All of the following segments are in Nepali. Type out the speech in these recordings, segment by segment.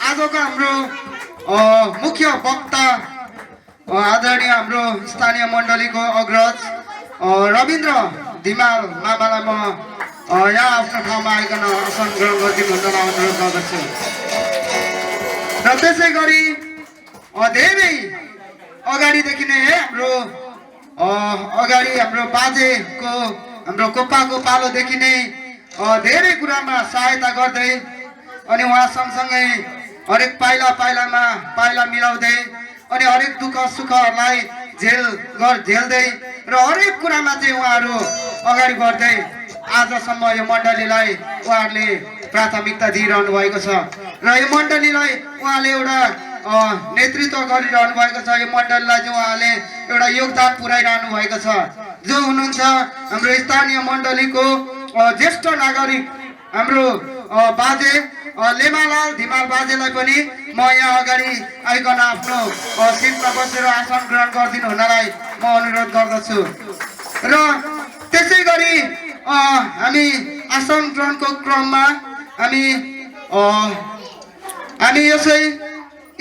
आजको हाम्रो मुख्य वक्ता आदरणीय हाम्रो स्थानीय मण्डलीको अग्रज रविन्द्र धिमाल मामालाई म यहाँ आफ्नो ठाउँमा आइकन आसन ग्रहण गरिदिनु हुन अनुरोध गर्दछु। र त्यसै गरी धेरै अगाडिदेखि नै हाम्रो अगाडि हाम्रो बाजेको हाम्रो कोप्पाको पालोदेखि नै धेरै कुरामा सहायता गर्दै अनि उहाँ सँगसँगै हरेक पाइला मिलाउँदै अनि हरेक दुःख सुखलाई झेल्दै र हरेक कुरामा चाहिँ उहाँहरू अगाडि बढ्दै आजसम्म यो मण्डलीलाई उहाँहरूले प्राथमिकता दिइरहनु भएको छ र यो मण्डलीलाई उहाँले एउटा नेतृत्व गरिरहनु भएको छ। यो मण्डलीलाई चाहिँ उहाँले एउटा योगदान पुर्याइरहनु भएको छ। जो हुनुहुन्छ हाम्रो स्थानीय मण्डलीको ज्येष्ठ नागरिक हाम्रो बाजे लेमालाल धिमाल बाजेलाई पनि म यहाँ अगाडि आइकन आफ्नो सिटमा बसेर आसन ग्रहण गरिदिनु हुनलाई म अनुरोध गर्दछु। र त्यसै गरी हामी आसन ग्रहणको क्रममा हामी यसै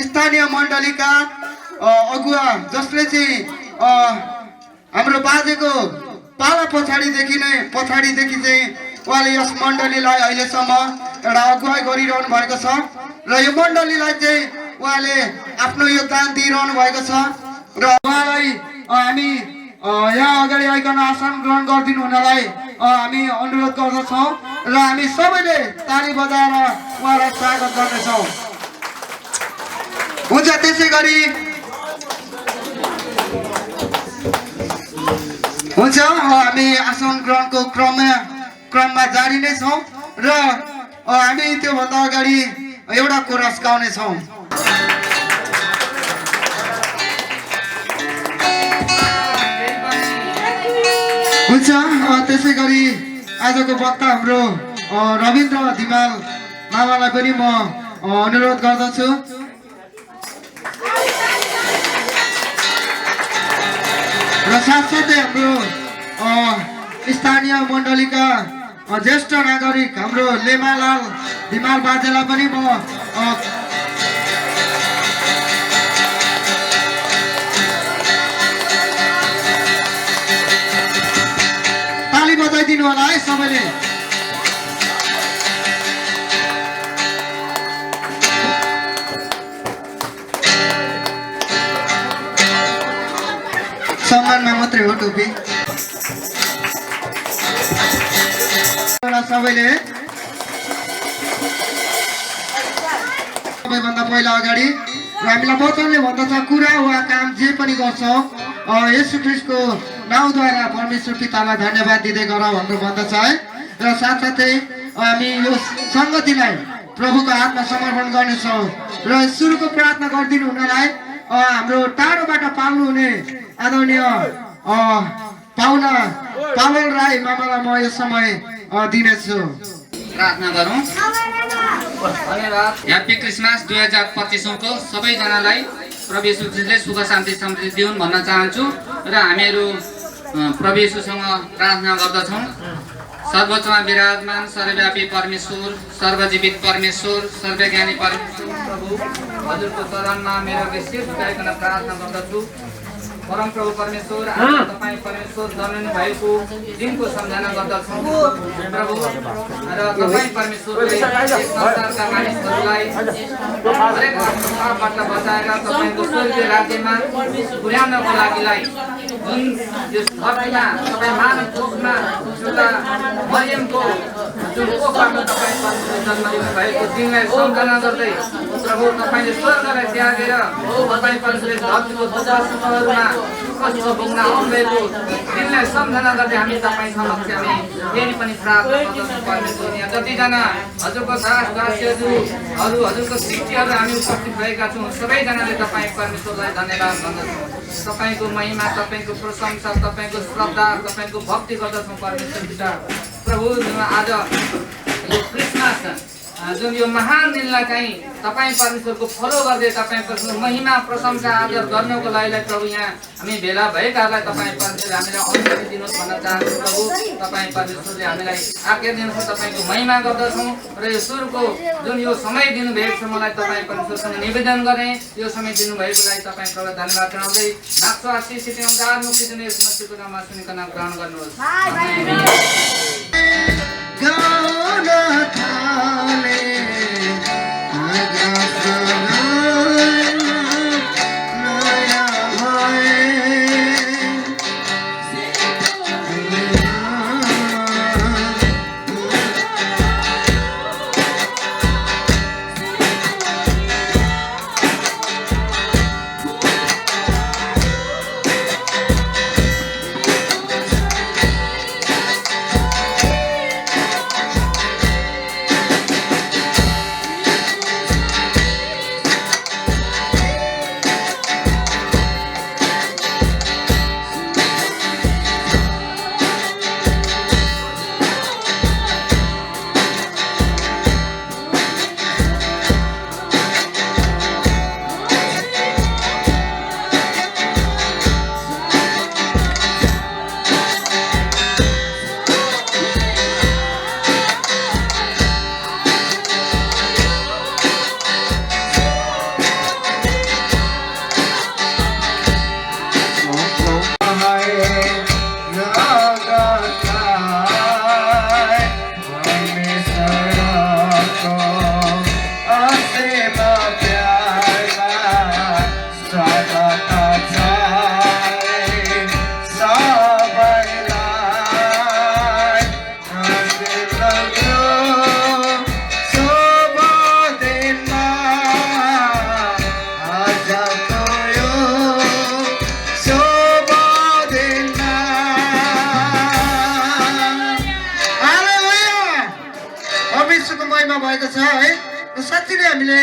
स्थानीय मण्डलीका अगुवा जसले चाहिँ हाम्रो बाजेको पाला पछाडिदेखि चाहिँ उहाँले यस मण्डलीलाई अहिलेसम्म एउटा अगुवाई गरिरहनु भएको छ र यो मण्डलीलाई चाहिँ उहाँले आफ्नो योगदान दिइरहनु भएको छ र उहाँलाई हामी यहाँ अगाडि आइकन आसन ग्रहण गरिदिनु हुनलाई हामी अनुरोध गर्दछौँ र हामी सबैले ताली बजाएर उहाँलाई स्वागत गर्नेछौँ। हुन्छ, त्यसै गरी हुन्छ हामी आसन ग्रहणको क्रममा जारी नै छौँ र हामी त्योभन्दा अगाडि एउटा कोरस गाउनेछौँ। हुन्छ, त्यसै गरी आजको वक्ता हाम्रो रविन्द्र धिमाल मामालाई पनि म अनुरोध गर्दछु। र साथसाथै हाम्रो स्थानीय मण्डलीका ज्येष्ठ नागरिक हाम्रो लेमालाल धिमाल बाजेलाई पनि म ताली बजाइदिनु होला है सबैले। सम्मानमा मात्रै हो टोपी। सबैले सबैभन्दा पहिला अगाडि हामीलाई वचनले भन्दछ कुरा वा काम जे पनि गर्छौँ येशू ख्रीष्टको नाउँद्वारा परमेश्वर पितालाई धन्यवाद दिँदै गर भनेर भन्दछ है। र साथसाथै हामी यो सङ्गतिलाई प्रभुको हातमा समर्पण गर्नेछौँ र सुरुको प्रार्थना गरिदिनु हुनलाई हाम्रो टाढोबाट पाल्नु हुने आदरणीय पाहुना पावल राई मामालाई म यस समय दिनेछु। प्रार्थना गरौँ। ह्याप्पी क्रिसमस 2025 को सबैजनालाई प्रभु येशू ख्रीष्टले सुख शान्ति समृद्धि दिउन् भन्न चाहन्छु र हामीहरू प्रभु येशूसँग प्रार्थना गर्दछौँ। सर्वोच्चमा विराजमान सर्वव्यापी परमेश्वर, सर्वजीवित परमेश्वर, सर्वज्ञानी परमेश्वर प्रभु, हजुरको चरणमा मेरो शिर झुकाइकन प्रार्थना गर्दछु। परम प्रभु परमेश्वर, आज तपाईँ परमेश्वर जन्मनु भएको दिनको सम्झना गर्दछौँ प्रभु, र तपाईँ परमेश्वरले संसारका मानिसहरूलाई हरेक पापबाट बचाएर तपाईँको स्वर्गीय राज्यमा पुर्याउनको लागिलाई जुन यस धरतीमा तपाईँ मानव कोखमा एउटा मरियमको जुन कोखबाट तपाईँ परमेश्वर जन्म लिनु भएको दिनलाई सम्झना गर्दै प्रभु तपाईँले स्वर्गलाई त्यागेर तपाईँ परमेश्वरले धरतीको दुःखमा कष्ट भोग्न आउनुभएको दिनलाई सम्झना गर्दै हामी तपाईँ समक्ष हामी फेरि पनि प्रार्थना गर्दछौँ परमेश्वर। यहाँ जतिजना हजुरको दासदासीहरू हजुरको शिष्यहरू हामी उपस्थित भएका छौँ सबैजनाले तपाईँ परमेश्वरलाई धन्यवाद भन्दछौँ। तपाईँको महिमा, तपाईँको प्रशंसा, तपाईँको श्रद्धा, तपाईँको भक्ति गर्दछौँ परमेश्वर पिता। प्रभु आज यो क्रिसमस जुन यो महान दिनलाई चाहिँ तपाईँ परमेश्वरको फलो गर्दै तपाईँ परमेश्वरको महिमा प्रशंसा आदर गर्नको लागि प्रभु यहाँ हामी भेला भएकाहरूलाई तपाईँ परमेश्वर हामीलाई अनुमति दिनुहोस् भन्न चाहन्छु प्रभु। तपाईँ परमेश्वरले हामीलाई आज्ञा दिनुहोस्, तपाईँको महिमा गर्दछौँ र यो सुरुको जुन यो समय दिनुभएको छ मलाई तपाईँ परमेश्वरसँग निवेदन गरेँ। यो समय दिनुभएको लागि तपाईँ प्रभु धन्यवाद जनाउँदै नाच्छु आशिष सिटिङ उद्धार मुक्ति दिने यस मसीहको नाममा सुनिकन ग्रहण गर्नुहोस्। गाउन थाले भएको छ है। साँच्चै नै हामीले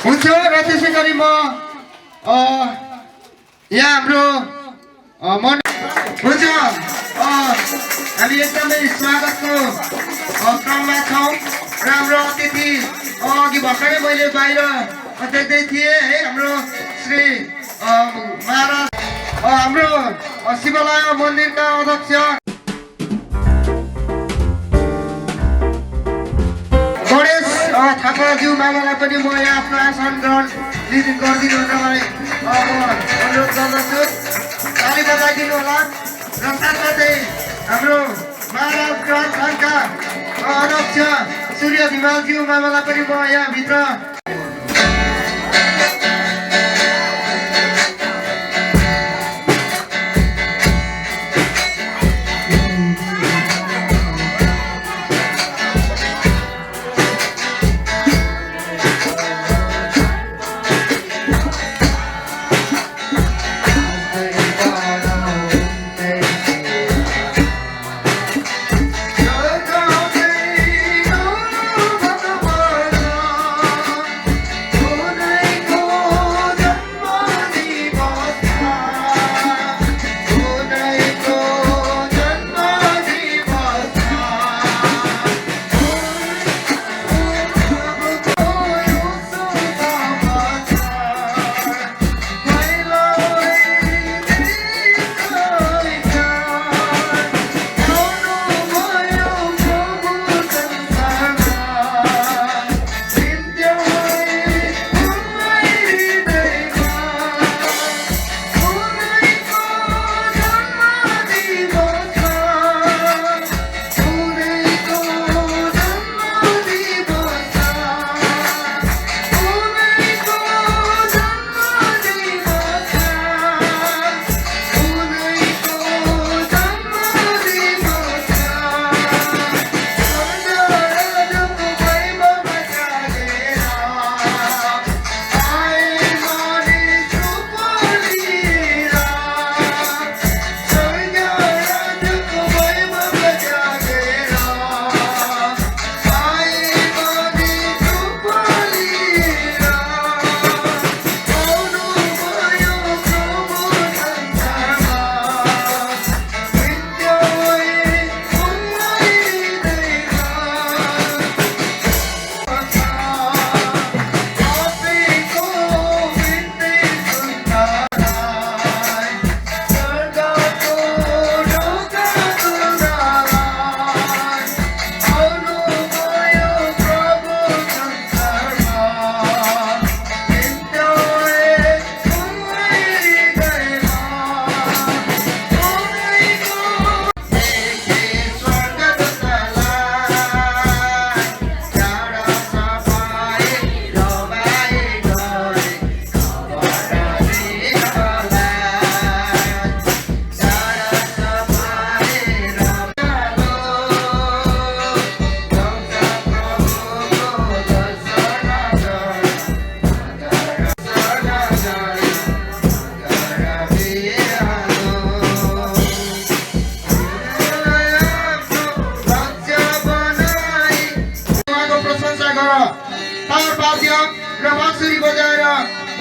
हुन्छ र त्यसै गरी म यहाँ हाम्रो हुन्छ हामी एकदमै स्वागतको क्रममा छौँ र हाम्रो अतिथि अघि भर्खरै मैले बाहिर देख्दै थिएँ है। हाम्रो श्री महाराज हाम्रो शिवालय मन्दिरका अध्यक्ष गणेश थापाज्यू मामालाई पनि म यहाँ आफ्नो आसन ग्रहण गरिदिनु हुनलाई अनुरोध गर्दछु। ताली बजाइदिनु होला र साथसाथै हाम्रो महाराज ग्रहण सङ्घका अध्यक्ष सूर्य धिमालज्यू मामालाई पनि म यहाँभित्र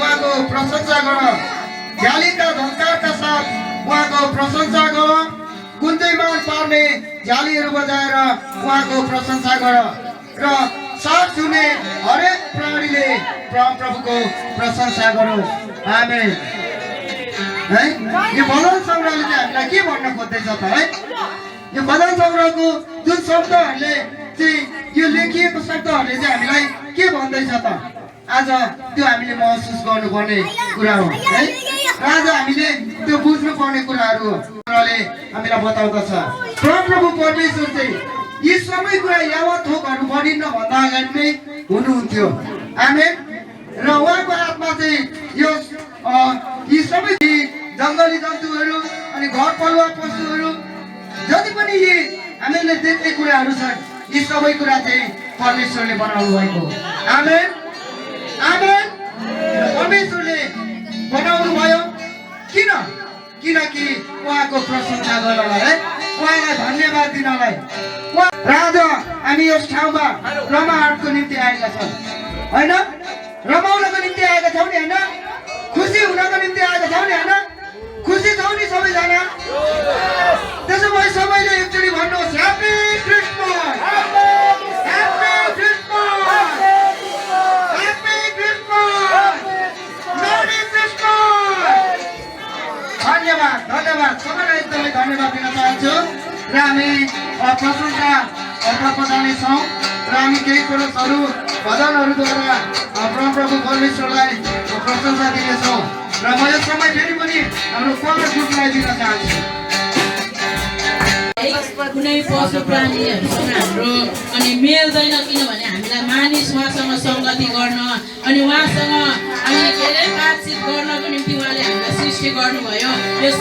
उहाँको प्रशंसा गर झ्यालीका झङ्कारका साथ उहाँको प्रशंसा गर कुन्दैमान पार्ने झ्यालीहरू बजाएर उहाँको प्रशंसा गर र साथ सुने हरेक प्राणीले परमप्रभुको प्रशंसा गरोस् आमेन है यो भजन सङ्ग्रहले चाहिँ हामीलाई के भन्न खोज्दैछ त है यो भजन सङ्ग्रहको जुन शब्दहरूले चाहिँ यो लेखिएको शब्दहरूले चाहिँ हामीलाई के भन्दैछ त आज त्यो हामीले महसुस गर्नुपर्ने कुरा हो है र आज हामीले त्यो बुझ्नुपर्ने कुराहरू हो हामीलाई बताउँदछ परमप्रभु परमेश्वर चाहिँ यी सबै कुरा यावत थोकहरू बढिन्न भन्दा अगाडि नै हुनुहुन्थ्यो आमेन र उहाँको आत्मा चाहिँ यो यी सबै जङ्गली जन्तुहरू अनि घरपालुवा पशुहरू जति पनि यी हामीले देख्ने कुराहरू छन् यी सबै कुरा चाहिँ परमेश्वरले बनाउनु भएको आमेन आमेन परमेश्वरले बनाउनु भयो किनकि उहाँको प्रशंसा गर्नलाई है उहाँलाई धन्यवाद दिनलाई आज हामी यस ठाउँमा रमाहाटको निम्ति आएका छौँ होइन रमाउनको निम्ति आएका छौँ नि होइन खुसी हुनको निम्ति आएका छौँ नि होइन खुसी छौँ नि सबैजना त्यसो भए सबैले एकचोटि भन्नुहोस् happy Christmas happy Christmas happy Christmas merry Christmas धन्यवाद सबैलाई एकदमै धन्यवाद दिन चाहन्छु र हामी प्रशंसा अर्पण जानेछौँ र हामी केही कुरोहरू भजनहरूद्वारा परमप्रभु परमेश्वरलाई प्रशंसा दिनेछौँ र म यस समय फेरि पनि हाम्रो पवित्र ग्रुपलाई दिन चाहन्छु कुनै पशु प्राणीहरूसँग हाम्रो अनि मिल्दैन किनभने हामीलाई मानिस उहाँसँग सङ्गति गर्न अनि उहाँसँग हामी के अरे बातचित गर्नको निम्ति उहाँले हामीलाई सृष्टि गर्नुभयो यो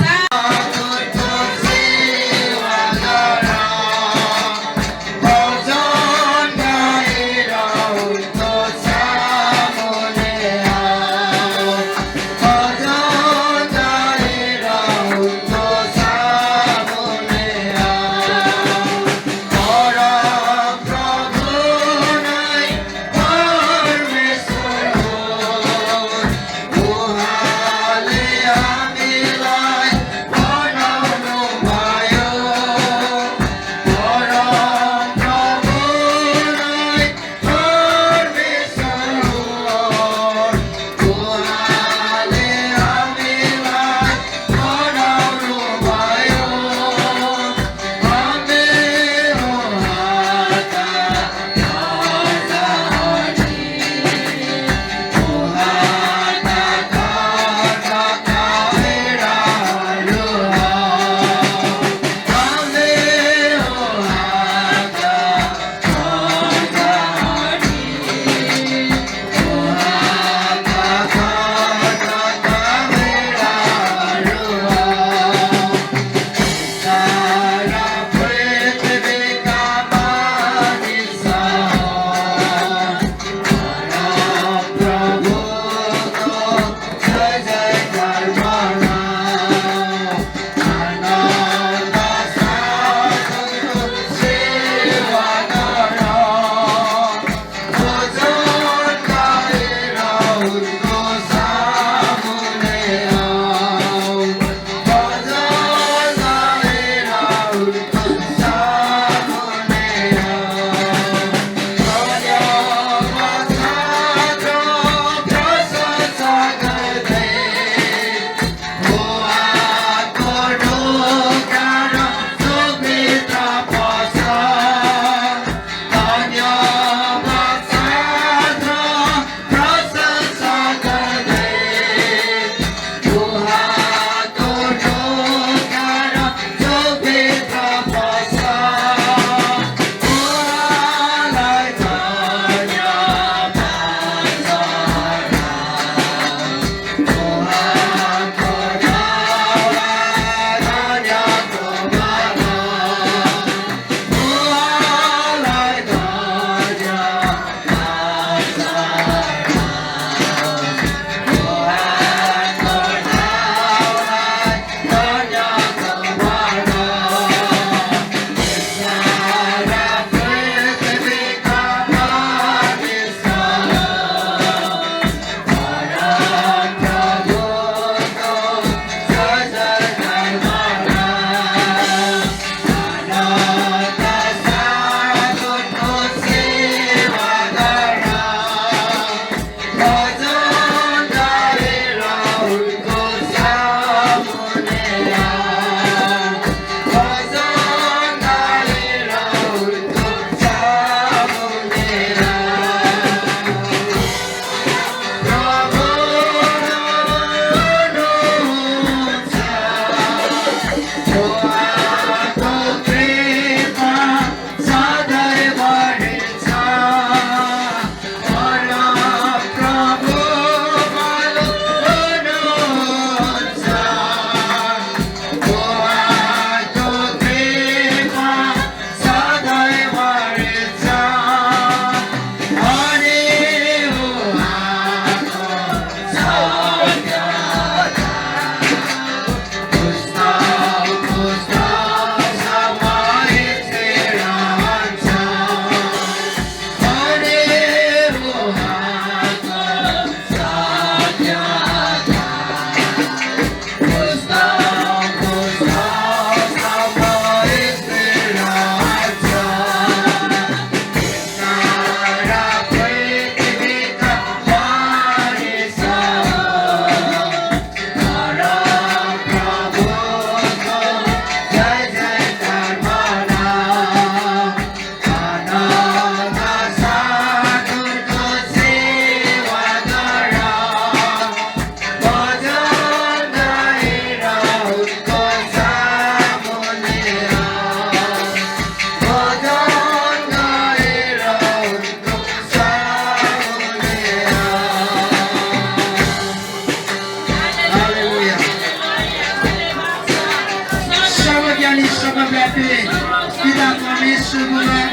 पिता परमेश्वरबाट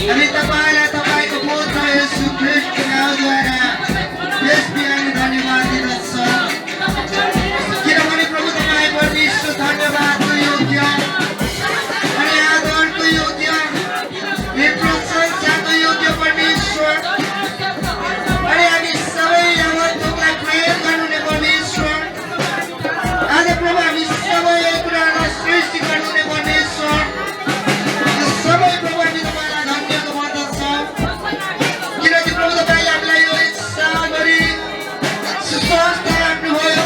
हामी तपाईँलाई तपाईँको पुत्र येशू ख्रीष्टको नामद्वारा यस बिहान धन्यवाद दिँदछौँ किनभने प्रभु तपाईँ परमेश्वर धन्यवादको योग्य अनि आदरको योग्य प्रशंसाको योग्य परमेश्वर अनि हामी सबै यहाँ तपाईँलाई प्रयोग गर्नुहुने परमेश्वर आज प्रभु हामी सबै यो कुरालाई सृष्टि गर्नुहुने परमेश्वर यो सबै प्रभु हामी तपाईँलाई धन्यवाद गर्दछौँ किनकि प्रभु तपाईँले हामीलाई यो इच्छाभरि सुस्वस्थ राख्नुभयो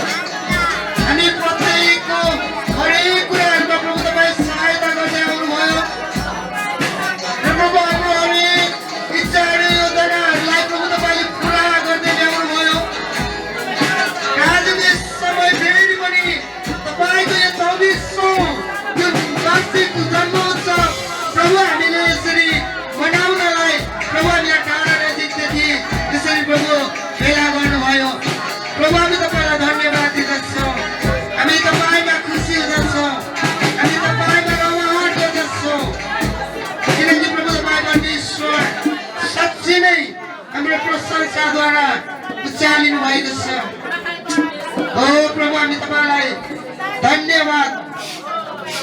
हामी प्रत्येकको हरेक कुराहरूमा प्रभु तपाईँ सहायता गर्दै आउनुभयो र प्रभु हाम्रो हरेक इच्छाहरू योजनाहरूलाई प्रभु तपाईँले पुरा गर्दै ल्याउनुभयो आजको यस समय फेरि पनि तपाईँको यो 24औं यो वार्षिक जन्मोत्सव प्रभु हामीले यसरी मनाउनलाई प्रभु हामीलाई टाढा नजिकदेखि यसरी प्रभु भेला गर्नुभयो प्रभु हामी तपाईँलाई धन्यवाद दिँदछौँ हामी तपाईँमा खुसी हुँदछौँ हामी तपाईँमा रमाहट गर्दछौँ किनकि प्रभु तपाईँ परमेश्वर साँच्चै नै हाम्रो प्रशंसाद्वारा उचालिनु भएको छ ओ प्रभु हामी तपाईँलाई धन्यवाद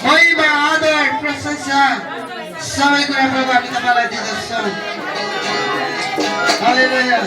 महिमा आदर प्रशंसा सबै कुरा प्रभु हामी तपाईँलाई दिँदछौँ हालेलुया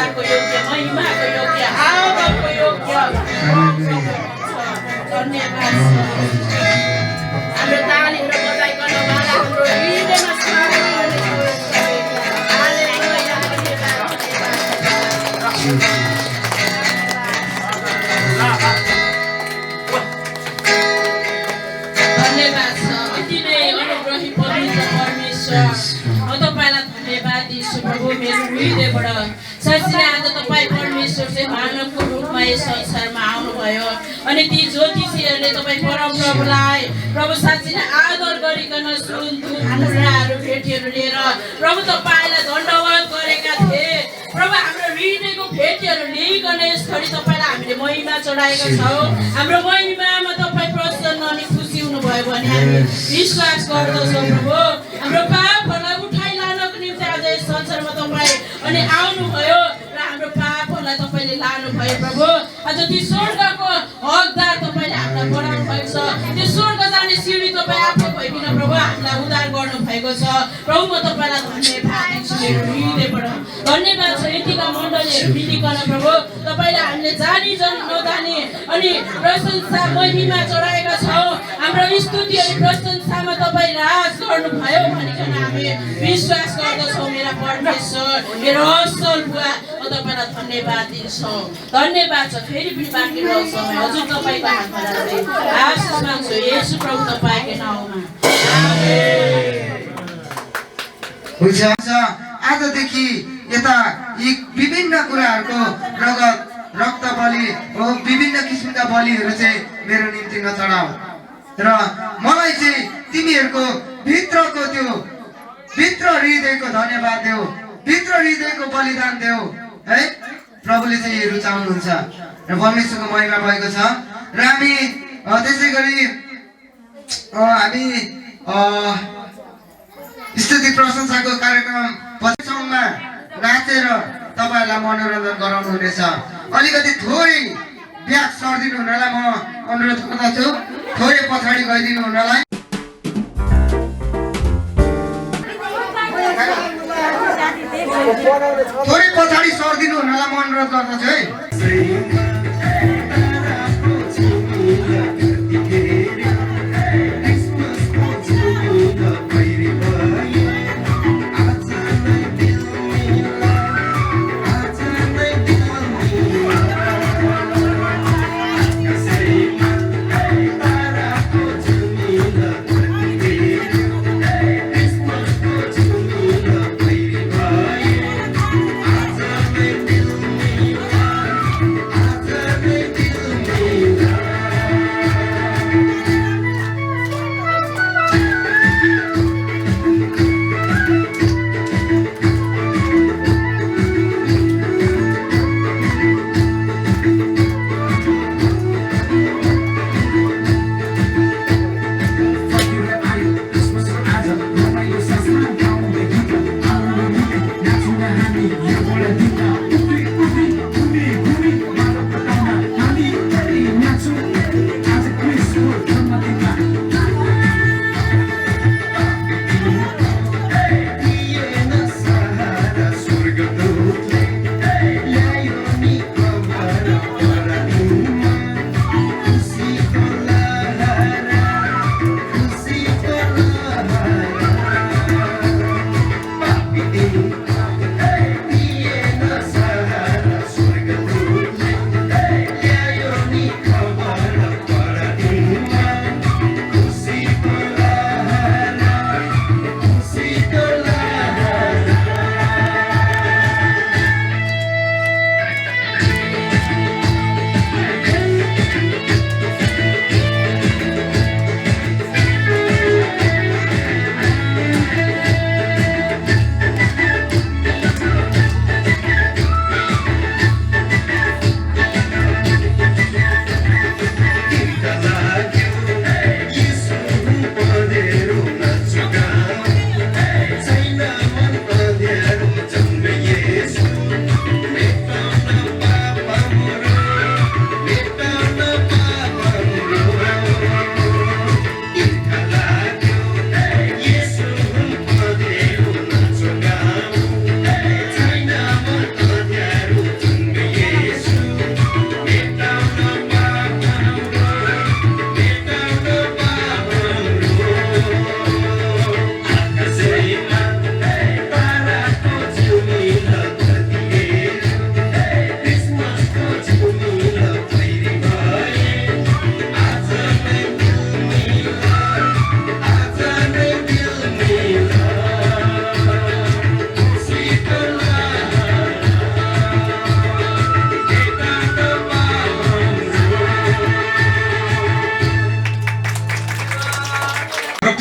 प्रशंसाको योग्य, महिमाको योग्य, आदरको योग्य। धन्यवाद हाम्रो तालीहरू बजाइकन उहाँलाई हाम्रो हृदयमा स्वागत गर्ने। हालेलुया, धन्यवाद छ। अति नै अनुग्रही पवित्र परमेश्वर, म तपाईँलाई धन्यवाद दिन्छु प्रभु मेरो हृदयबाट। साँच्चै नै आज तपाईँ परमेश्वर चाहिँ मानवको रूपमा यस संसारमा आउनुभयो अनि ती ज्योतिषीहरूले तपाईँ परमप्रभुलाई प्रभु साँच्चै नै आदर गरिकन सुन धुप मुद्राहरू भेटीहरू लिएर प्रभु तपाईँलाई दण्डवत गरेका थिए। प्रभु हाम्रो हृदयको भेटीहरू लिइकन यस घडी तपाईँलाई हामीले महिमा चढाएका छौँ। हाम्रो महिमामा तपाईँ प्रसन्न अनि खुसी हुनुभयो भने हामी विश्वास गर्दछौँ प्रभु। हाम्रो पापहरूलाई उठाइ लानको निम्ति आज यस संसारमा तपाईँ अनि आउनुभयो र हाम्रो पापहरूलाई तपाईँले लानुभयो प्रभु। आज ती स्वर्गको हकदार तपाईँले हामीलाई बनाउनु भएको छ। त्यो स्वर्ग जाने सिँढी तपाईँ आफै भइकन प्रभु हामीलाई उद्धार गर्नु भएको छ। प्रभु म तपाईँलाई धन्यवाद दिन्छु मेरो हृदयबाट। धन्यवाद छ यतिका मण्डलीहरू मिलिकन प्रभु तपाईँले हामीले जानी नजानी अनि प्रशंसा महिमा चढाएका छौँ। हाम्रो स्तुति अनि प्रशंसामा तपाईँ राज गर्नुभयो भनिकन हामी विश्वास गर्दछौँ। मेरा परमेश्वर, मेरो असल बुवा, म तपाईँलाई धन्यवाद दिन्छौँ। धन्यवाद छ। फेरि पनि बाँकी रहेको समय हजुर तपाईँको हातमा राख्दै आशिष माग्छु येशू प्रभु तपाईँकै नाउँमा। हुन्छ। आजदेखि यता यी विभिन्न कुराहरूको रक्त बलि हो, विभिन्न किसिमका बलिहरू चाहिँ मेरो निम्ति नचढाऊ र मलाई चाहिँ तिमीहरूको भित्रको त्यो भित्र हृदयको धन्यवाद देऊ, भित्र हृदयको बलिदान देऊ है। प्रभुले चाहिँ यो रुचाउनुहुन्छ र परमेश्वरको महिमा भएको छ। र हामी त्यसै गरी हामी स्तुति प्रशंसाको कार्यक्रम पछिसम्ममा नाचेर तपाईँहरूलाई मनोरञ्जन गराउनु हुनेछ। अलिकति थोरै ब्याग सर्दिनु हुनलाई म अनुरोध गर्दछु, थोरै पछाडि गइदिनु हुनलाई। थोरै पछाडि सर्दिनु हुनलाई म अनुरोध गर्दछु है।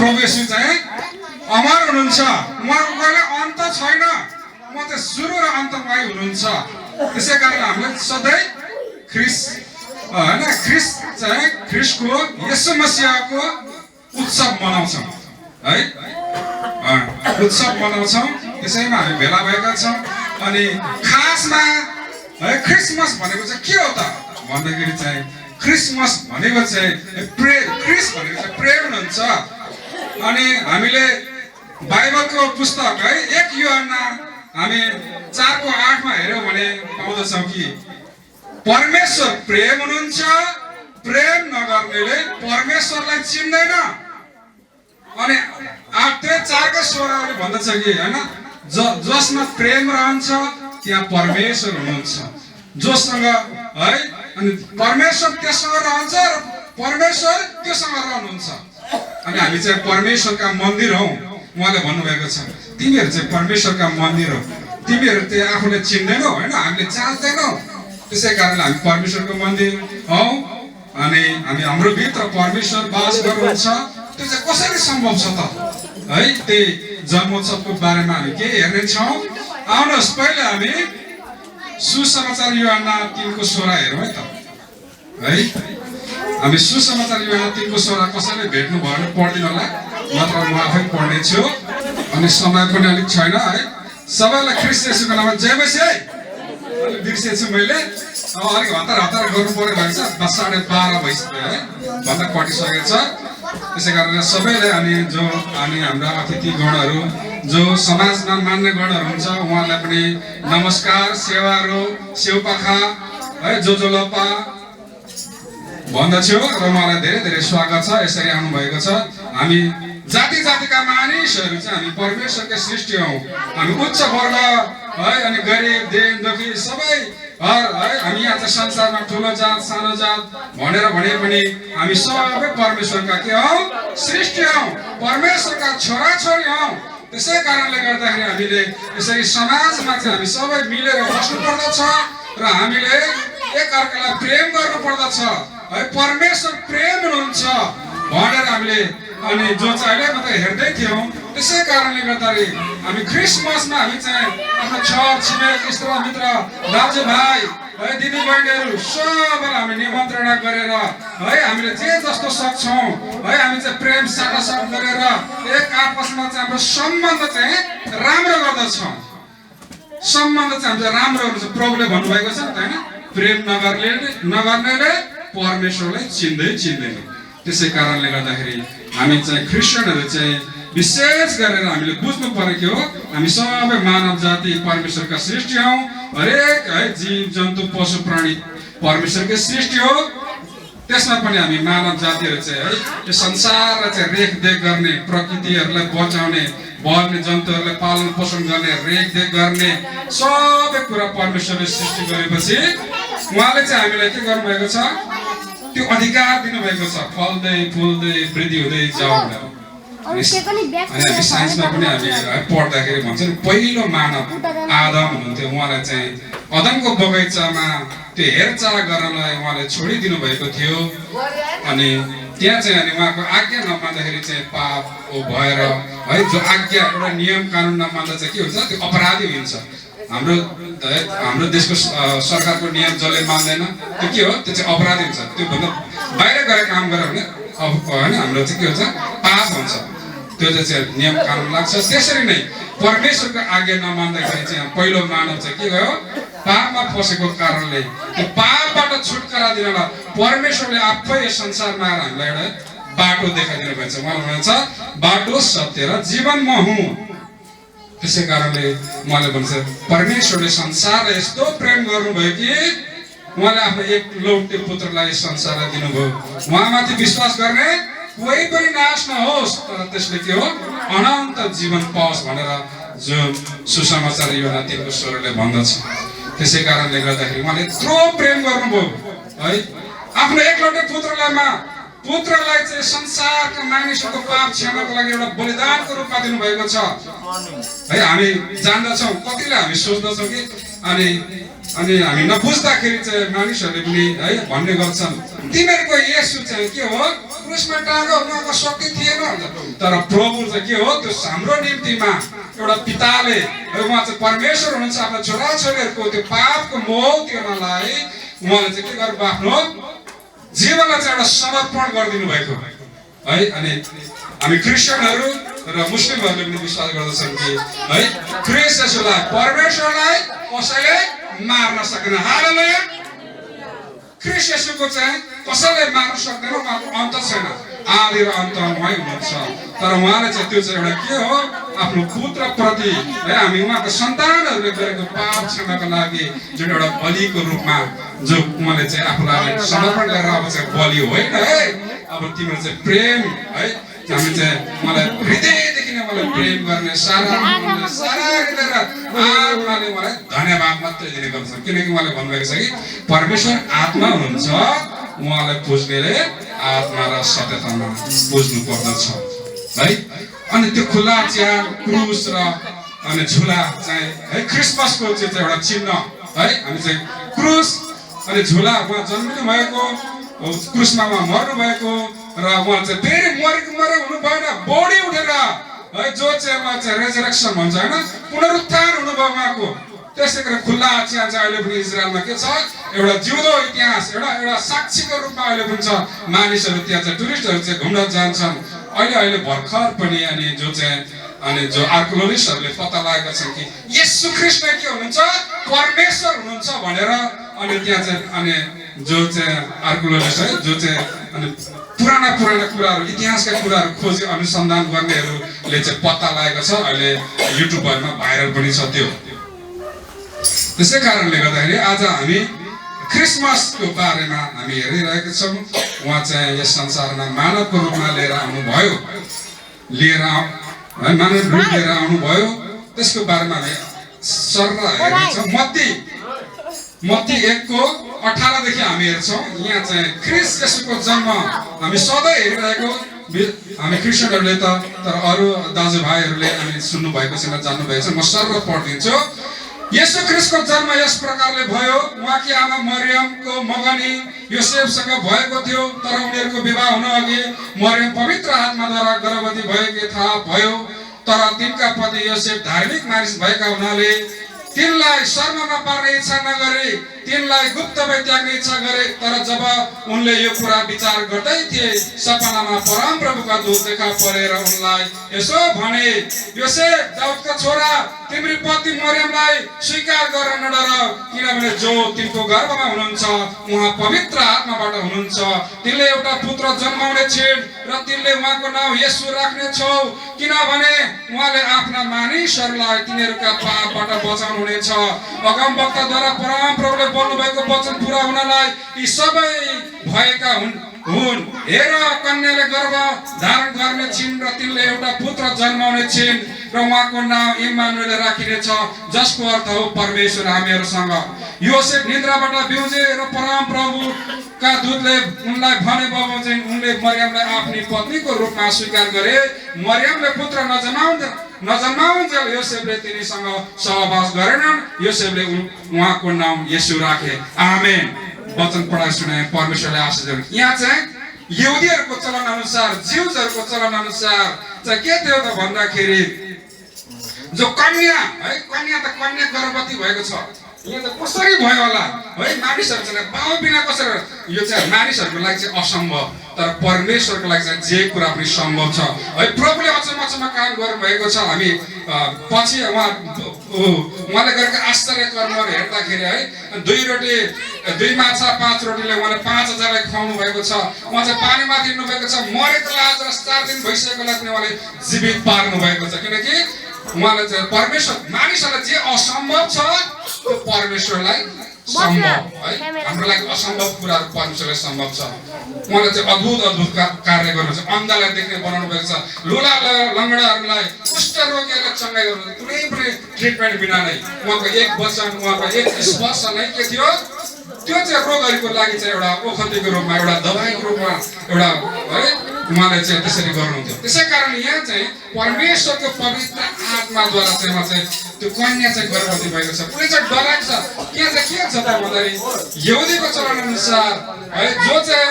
प्रभु येशू चाहिँ अमर हुनुहुन्छ, उहाँको कहिले अन्त छैन, उहाँ चाहिँ सुरु र अन्तमै हुनुहुन्छ। त्यसै कारण हामीले सधैँ ख्रिस्टको येशू मसीहको उत्सव मनाउँछौँ है, उत्सव मनाउँछौँ। त्यसैमा हामी भेला भएका छौँ। अनि खासमा है क्रिसमस भनेको चाहिँ के हो त भन्दाखेरि चाहिँ क्रिसमस भनेको चाहिँ क्रिस भनेको चाहिँ प्रेम हुन्छ। अनि हामीले बाइबलको पुस्तक है 1 यूहन्ना हामी 4:8 हेर्यौँ भने पाउँदछौँ कि परमेश्वर प्रेम हुनुहुन्छ, प्रेम नगर्नेले परमेश्वरलाई चिन्दैन। अनि 8:4 भन्दछ कि हैन, जसमा प्रेम रहन्छ त्यहाँ परमेश्वर हुनुहुन्छ, जोसँग है अनि परमेश्वर त्यससँग रहन्छ र परमेश्वर त्योसँग रहनुहुन्छ। अनि हामी चाहिँ परमेश्वरका मन्दिर हौ। उहाँले भन्नुभएको छ तिमीहरू चाहिँ परमेश्वरका मन्दिर हो, तिमीहरू चाहिँ आफूले चिन्दैनौ हैन, हामीले जान्दैनौ। त्यसै कारणले हामी परमेश्वरको मन्दिर हौ। अनि हाम्रो भित्र परमेश्वर बास गर्नुहुन्छ। त्यो चाहिँ कसरी सम्भव छ त है? त्यही जन्मोत्सवको बारेमा हामी के हेर्नेछौँ। आउनुहोस् पहिले हामी सुसमाचार यूहन्ना 3:16 हेरौँ है त है। हामी सुसमाचार यूहन्ना 3:16 कसैले भेट्नु भयो भने पढ्दिनु होला, नत्र म आफै पढ्नेछु। अनि समय पनि अलिक छैन है। सबैलाई ख्रीष्ट येशूको नाममा जय मसीह है। अलिक बिर्सेछु मैले, अब अलिक हतार गर्नु पर्यो भनेर 12:30 भइसक्यो है, भन्दा कटिसकेको छ। त्यसै कारणले सबैले अनि हाम्रा अतिथिगणहरू जो समाजमा मान्ने गणहरू हुन्छ उहाँलाई पनि नमस्कार, सेवारो, सेउपाखा है, जोजोलपा भन्दछु र उहाँलाई धेरै धेरै स्वागत छ। यसरी आउनुभएको छ। हामी जाति जातिका मानिसहरू चाहिँ हामी परमेश्वरकै सृष्टि हौ। हामी उच्च वर्ग है अनि गरिब दिन दुखी सबै है। हामी यहाँ चाहिँ संसारमा ठुलो जात सानो जात भनेर भने पनि हामी सबै परमेश्वरका के हौ? सृष्टि हौ, परमेश्वरका छोराछोरी हौ। त्यसै कारणले गर्दाखेरि हामीले यसरी समाजमा चाहिँ हामी सबै मिलेर बस्नु पर्दछ र हामीले एकअर्कालाई प्रेम गर्नु पर्दछ है। परमेश्वर प्रेम हुनुहुन्छ भनेर हामीले अनि जो चाहिँ अहिले मात्रै हेर्दै थियौँ। त्यसै कारणले गर्दाखेरि हामी क्रिसमसमा हामी चाहिँ आफ्नो छर छिमेक इष्ट मित्र दाजुभाइ है दिदीबहिनीहरू सबैलाई हामी निमन्त्रणा गरेर है हामीले जे जस्तो सक्छौँ है हामी चाहिँ प्रेम साटासाट गरेर एक आपसमा चाहिँ हाम्रो सम्बन्ध चाहिँ राम्रो गर्दछौँ। सम्बन्ध चाहिँ हाम्रो राम्रो हुन्छ। प्रभुले भन्नुभएको छ नि त हैन, प्रेम नगर्नेले परमेश्वरलाई चिन्दैन। त्यसै कारणले गर्दाखेरि हामी चाहिँ क्रिस्चियनहरू चाहिँ विशेष गरेर हामीले बुझ्नु पर्यो कि हो हामी सबै मानव जाति परमेश्वरका सृष्टि हौ। हरेक है जीव जन्तु पशु प्राणी परमेश्वरकै सृष्टि हो। त्यसमा पनि हामी मानव जातिहरू चाहिँ है यो संसारलाई चाहिँ रेखदेख गर्ने, प्रकृतिहरूलाई बचाउने, वन्य जन्तुहरूलाई पालन पोषण गर्ने, रेखदेख गर्ने सबै कुरा परमेश्वरले सृष्टि गरेपछि उहाँले चाहिँ हामीलाई के गर्नुभएको छ? त्यो अधिकार दिनुभएको छ, फल्दै फुल्दै वृद्धि हुँदै जाऊ भनेर। अनि हामी साइन्समा पनि हामी पढ्दाखेरि भन्छ नि पहिलो मानव आदम हुनुहुन्थ्यो। उहाँलाई चाहिँ अदमको बगैँचामा त्यो हेरचाह गर्नलाई उहाँले छोडिदिनु भएको थियो। अनि त्यहाँ चाहिँ अनि उहाँको आज्ञा नमान्दाखेरि चाहिँ पाप भएर है जो आज्ञा एउटा नियम कानुन नमान्दा चाहिँ के हुन्छ? त्यो अपराधी हुन्छ। हाम्रो देशको सरकारको नियम जसले मान्दैन त्यो के हो? त्यो चाहिँ अपराधी हुन्छ। त्योभन्दा बाहिर गएर काम गर्यो भने अब होइन हाम्रो चाहिँ के हुन्छ? पाप हुन्छ। त्यो चाहिँ नियम कानुन लाग्छ। त्यसरी नै परमेश्वरको आज्ञा नमान्दाखेरि चाहिँ पहिलो मानव चाहिँ के गयो? पापमा फसेको कारणले त्यो पापबाट छुटकारा दिनलाई परमेश्वरले आफै यस संसारमा आएर हामीलाई एउटा बाटो देखाइदिनु भएको छ। उहाँले भन्छ बाटो सत्य र जीवन म हुँ। त्यसै कारणले उहाँले भन्छ परमेश्वरले संसारलाई यस्तो प्रेम गर्नुभयो कि उहाँले आफ्नो एकलौटे पुत्रलाई संसारलाई दिनुभयो। उहाँमाथि विश्वास गर्ने कोही पनि नाश नहोस् तर त्यसले के हो? अनन्त जीवन पाओस् भनेर जो सुसमाचार यूहन्ना 3:16 भन्दछ। त्यसै कारणले गर्दाखेरि उहाँले यत्रो प्रेम गर्नुभयो है। आफ्नो एकलौटे पुत्रलाई चाहिँ संसारका मानिसहरूको पाप क्षमाको लागि एउटा बलिदानको रूपमा दिनुभएको छ है। हामी जान्दछौँ, कतिले हामी सोच्दछौँ कि अनि हामी नबुझ्दाखेरि चाहिँ मानिसहरूले पनि है भन्ने गर्छन् तिमीहरूको येशू चाहिँ के हो? क्रुसमा टाँगो उहाँको शक्ति थिएन तर प्रभु चाहिँ के हो त्यो हाम्रो निम्तिमा एउटा पिताले उहाँ चाहिँ परमेश्वर हुनुहुन्छ आफ्नो छोराछोरीहरूको त्यो पापको मोह तिर्नलाई उहाँले चाहिँ के गर्नु आफ्नो जीवनलाई चाहिँ एउटा समर्पण गरिदिनु भएको है। अनि हामी क्रिस्चियनहरू र मुस्लिमहरूले पनि विश्वास गर्दछन् कि है ख्रीष्ट येशूलाई परमेश्वरलाई कसैले मार्न सकेन। हालेलुया। ख्रीष्ट येशूको चाहिँ कसैले मार्न सक्दैन, उहाँको अन्त छैन, आदि र अन्त उहाँ हुनुहुन्छ। तर उहाँले चाहिँ त्यो चाहिँ एउटा के हो आफ्नो पुत्र प्रति है हामी उहाँको सन्तानहरूले गरेको पाप क्षमाको लागि जुन एउटा बलिको रूपमा जो उहाँले चाहिँ आफूलाई समर्पण गरेर अब चाहिँ बलि होइन है अब तिम्रो चाहिँ प्रेम है हामी चाहिँ मलाई हृदयदेखि नै मलाई प्रेम गर्ने सारा हृदय र आत्माले मलाई धन्यवाद मात्रै दिने गर्छ किनकि उहाँले भन्नुभएको छ कि परमेश्वर आत्मा हुनुहुन्छ, उहाँलाई पुज्नेले आत्मा र सत्यतामा पुज्नु पर्दछ है। अनि त्यो खुला च्यार क्रुस र अनि झुला चाहिँ है क्रिसमसको चाहिँ एउटा चिन्ह है। हामी चाहिँ क्रुस अनि झुला उहाँ जन्मिनु भएको क्रुसमा उहाँ मर्नु भएको र उहाँ चाहिँ फेरि मरे हुनु भएन, बढी उठेर है जो चाहिँ उहाँ चाहिँ रेजरेक्सन भन्छ होइन पुनरुत्थान हुनुभयो उहाँको। त्यसै गरी खुल्ला चिया चाहिँ अहिले पनि इजरायलमा के छ एउटा जिउँदो इतिहास एउटा साक्षीको रूपमा अहिले पनि छ। मानिसहरू त्यहाँ चाहिँ टुरिस्टहरू चाहिँ घुम्न जान्छन्। अहिले भर्खर पनि अनि जो चाहिँ अनि जो आर्कियोलोजिस्टहरूले पत्ता लगाएका छन् कि येशू ख्रीष्ट के हुनुहुन्छ परमेश्वर हुनुहुन्छ भनेर। अनि त्यहाँ चाहिँ अनि जो चाहिँ आर्कियोलोजिस्ट है जो चाहिँ अनि पुराना कुराहरू इतिहासका कुराहरू खोजी अनुसन्धान गर्नेहरूले चाहिँ पत्ता लगाएको छ। अहिले युट्युबहरूमा भाइरल पनि छ त्यो। त्यसै कारणले गर्दाखेरि आज हामी क्रिसमसको बारेमा हामी हेरिरहेका छौँ। उहाँ चाहिँ यस संसारमा मानवको रूपमा लिएर आउनुभयो, मानव रूप लिएर आउनुभयो। त्यसको बारेमा हामी सरर हेरेका छौँ। मत्ती 1:18 देखि हामी हेर्छौँ। यहाँ चाहिँ ख्रीष्ट येशूको जन्म हामी सधैँ हेरिरहेको हामी क्रिस्चियनहरूले त तर अरू दाजुभाइहरूले हामी सुन्नु भएको छैन, जान्नु भएको छ। म सरर पढिदिन्छु। येशू ख्रीष्टको जन्म यस प्रकारले भयो। उहाँकी आमा मरियमको मगनी योसेफसँग भएको थियो, तर उनीहरूको विवाह हुन अघि मरियम पवित्र आत्माद्वारा गर्भवती भएको थाहा भयो। तर तिनका पति योसेफ धार्मिक मानिस भएका हुनाले तिनलाई शर्ममा पार्ने इच्छा नगरे, तिनलाई गुप्तमै त्याग्ने इच्छा गरे। तर जब उनले यो कुरा विचार गर्दै थिए सपनामा परमप्रभुका दूत देखा परेर उनलाई यसो भने, योसेफ दाउदका छोरा तिम्रो पति मरियमलाई स्वीकार गरेर नडर, किनभने जो तिनको गर्भमा हुनुहुन्छ उहाँ पवित्र आत्माबाट हुनुहुन्छ। तिनले एउटा पुत्र जन्माउने छिन् र तिनले उहाँको नाम येशू राख्नेछौ, किनभने उहाँले आफ्ना मानिसहरूलाई तिनीहरूका पापबाट बचाउनु हुनेछ। अगमवक्ताद्वारा परमप्रभुले बोल्नुभएको वचन पूरा हुनलाई यी सबै भएका हुन्। हेर कन्याले गर्भ धारण गर्ने छिन् र तिनले एउटा पुत्र जन्माउने छिन् र उहाँको नाम इम्मानुएल राखिनेछ, जसको अर्थ हो परमेश्वर हामीहरूसँग। योसेफ निद्राबाट बिउजे र परमप्रभुका दूतले उनलाई भने बमोजिम उनले मरियमलाई आफ्नी पत्नीको रूपमा स्वीकार गरे। मरियमले पुत्र नजन्माउन्जेल योसेफले तिनीसँग सहवास गरेनन्। योसेफले उहाँको नाम येशू राखे। आमेन। वचन पढाइ सुनाए, परमेश्वरले आशीष दिनु। यहाँ चाहिँ यहुदीहरूको चलन अनुसार ज्युजहरूको चलन अनुसार चाहिँ के थियो त भन्दाखेरि जो कन्या है कन्या गर्भवती भएको छ, यहाँ त कसरी भयो होला है मानिसहरू चाहिँ बाउ बिना कसरी, यो चाहिँ मानिसहरूको लागि चाहिँ असम्भव, तर परमेश्वरको लागि चाहिँ जे कुरा पनि सम्भव छ है। प्रभुले अचम्म काम गर्नुभएको छ। हामी पछि उहाँले गरेको आश्चर्य कर्महरू हेर्दाखेरि है 2 रोटी 2 माछा 5 रोटीले उहाँले 5000लाई खुवाउनु भएको छ। उहाँ चाहिँ पानीमाथि हिँड्नु भएको छ। मरेको लाजरस 4 दिन भइसकेकोलाई पनि उहाँले जीवित पार्नु भएको छ, किनकि उहाँले चाहिँ परमेश्वर मानिसहरूलाई जे असम्भव छ त्यो परमेश्वरलाई सम्भव है। हाम्रो लागि असम्भव कुराहरू परमेश्वरलाई सम्भव छ। उहाँले चाहिँ अद्भुत कार्य गर्नुहुन्छ। अन्धलाई देख्ने बनाउनु भएको छ, लुला लङ्गडाहरूलाई कुष्ठरोगीहरूलाई चङ्गाइ गर्नुहुन्छ, कुनै पनि ट्रिटमेन्ट बिना नै। उहाँको एक वचन उहाँको एक स्पर्श नै के थियो त्यो चाहिँ रोगहरूको लागि चाहिँ एउटा औषधिको रूपमा एउटा दबाईको रूपमा एउटा है उहाँले चाहिँ त्यसरी गर्नुहुन्थ्यो। त्यसै कारण यहाँ चाहिँ परमेश्वरको पवित्र आत्माद्वारा चाहिँ उहाँ चाहिँ त्यो कन्या चाहिँ गर्भवती भएको छ। कुनै चाहिँ डराएको छ यहाँ चाहिँ के छ त भन्दाखेरि यहुदीको चलन अनुसार है जो चाहिँ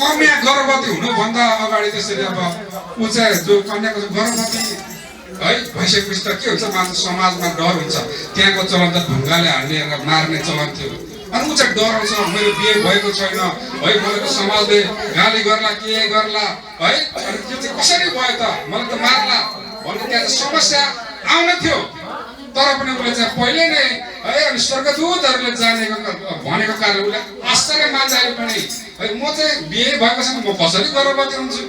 कन्या गर्भवती हुनुभन्दा अगाडि त्यसरी अब ऊ चाहिँ जो कन्याको गर्भवती है भइसकेपछि त के हुन्छ मान्छे समाजमा डर हुन्छ त्यहाँको चलन त ढुङ्गाले हालेर मार्ने चलन थियो अनि ऊ चाहिँ डराउँछ मेरो बिहे भएको छैन है मलाई त समाजले गाली गर्ला के गर्ला है अनि त्यो चाहिँ कसरी भयो त मलाई त मार्ला भन्ने त्यहाँ समस्या आउने थियो तर पनि उसले चाहिँ पहिले नै है अनि स्वर्गदूतहरूले जानेको भनेको कारणले उसले आश्चर्य मान्छेले पनि है म चाहिँ बिहे भएको छैन म कसरी गर्भवती हुन्छु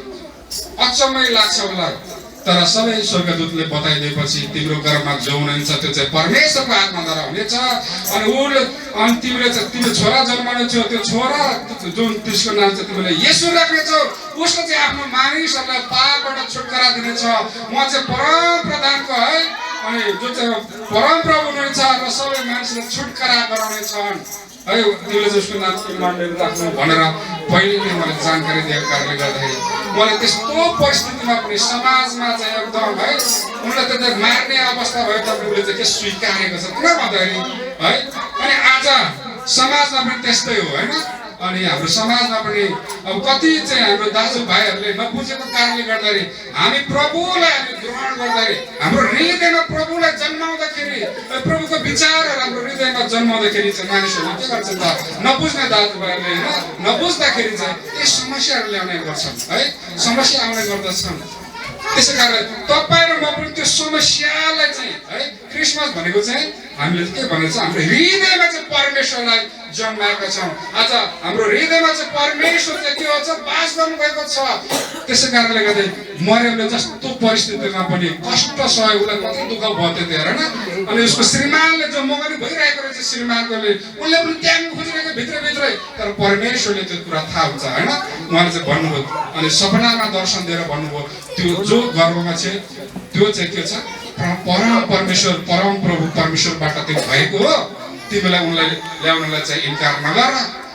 अचम्मै लाग्छ उसलाई तर सबै स्वर्गदूतले बताइदिएपछि तिम्रो गर्भमा जो हुनुहुन्छ त्यो चाहिँ परमेश्वरको आत्माद्वारा हुनेछ अनि तिमीले छोरा जन्माउने छौ त्यो छोरा जुन त्यसको नाम चाहिँ तिमीले येशू राख्नेछौ उसले चाहिँ आफ्नो मानिसहरूलाई पापबाट छुटकारा दिनेछ म चाहिँ परम प्रधानको है अनि जो चाहिँ परम प्रभु हुनुहुन्छ र सबै मानिसलाई छुटकारा गराउनेछन् है तिमीले जसको नाम इमानुएल राख्नु भनेर पहिले नै मलाई जानकारी दिएको कारणले गर्दाखेरि मलाई त्यस्तो परिस्थितिमा पनि समाजमा चाहिँ एकदम है उनलाई त मार्ने अवस्था भयो तर उसले चाहिँ के स्वीकारेको छ किन भन्दाखेरि है अनि आज समाजमा पनि त्यस्तै हो होइन अनि हाम्रो समाजमा पनि अब कति चाहिँ हाम्रो दाजुभाइहरूले नबुझेको कारणले गर्दाखेरि हामी प्रभुलाई हामी ग्रहण गर्दाखेरि हाम्रो हृदयमा प्रभुलाई जन्माउँदाखेरि प्रभुको विचारहरू हाम्रो हृदयमा जन्माउँदाखेरि चाहिँ मानिसहरूले के गर्छन् त नबुझ्ने दाजुभाइहरूले होइन नबुझ्दाखेरि चाहिँ यी समस्याहरू ल्याउने गर्छन् है समस्या आउने गर्दछन् त्यसै कारण तपाईँ र म पनि त्यो समस्यालाई चाहिँ है क्रिसमस भनेको चाहिँ हामीले के भनेको छ हाम्रो हृदयमा चाहिँ परमेश्वरलाई जन्माएका छौँ आज हाम्रो हृदयमा चाहिँ परमेश्वर चाहिँ के हुन्छ बास गर्नुभएको छ त्यसै कारणले गर्दा मरियमले जस्तो परिस्थितिमा पनि कष्ट सह्यो उसलाई कति दुःख भयो त्यो हेर न अनि उसको श्रीमानले जो मगनी भइरहेको रहेछ श्रीमानकोले उसले पनि त्याग्नु खोजिरहेको भित्रभित्रै तर परमेश्वरले त्यो कुरा थाहा हुन्छ होइन उहाँले चाहिँ भन्नुभयो अनि सपनामा दर्शन दिएर भन्नुभयो त्यो जो गर्भमा छ त्यो चाहिँ के छ परम परमेश्वर परम प्रभु परमेश्वरबाट त्यो भएको हो तिमीलाई उनलाई ल्याउनलाई चाहिँ इन्कार नगर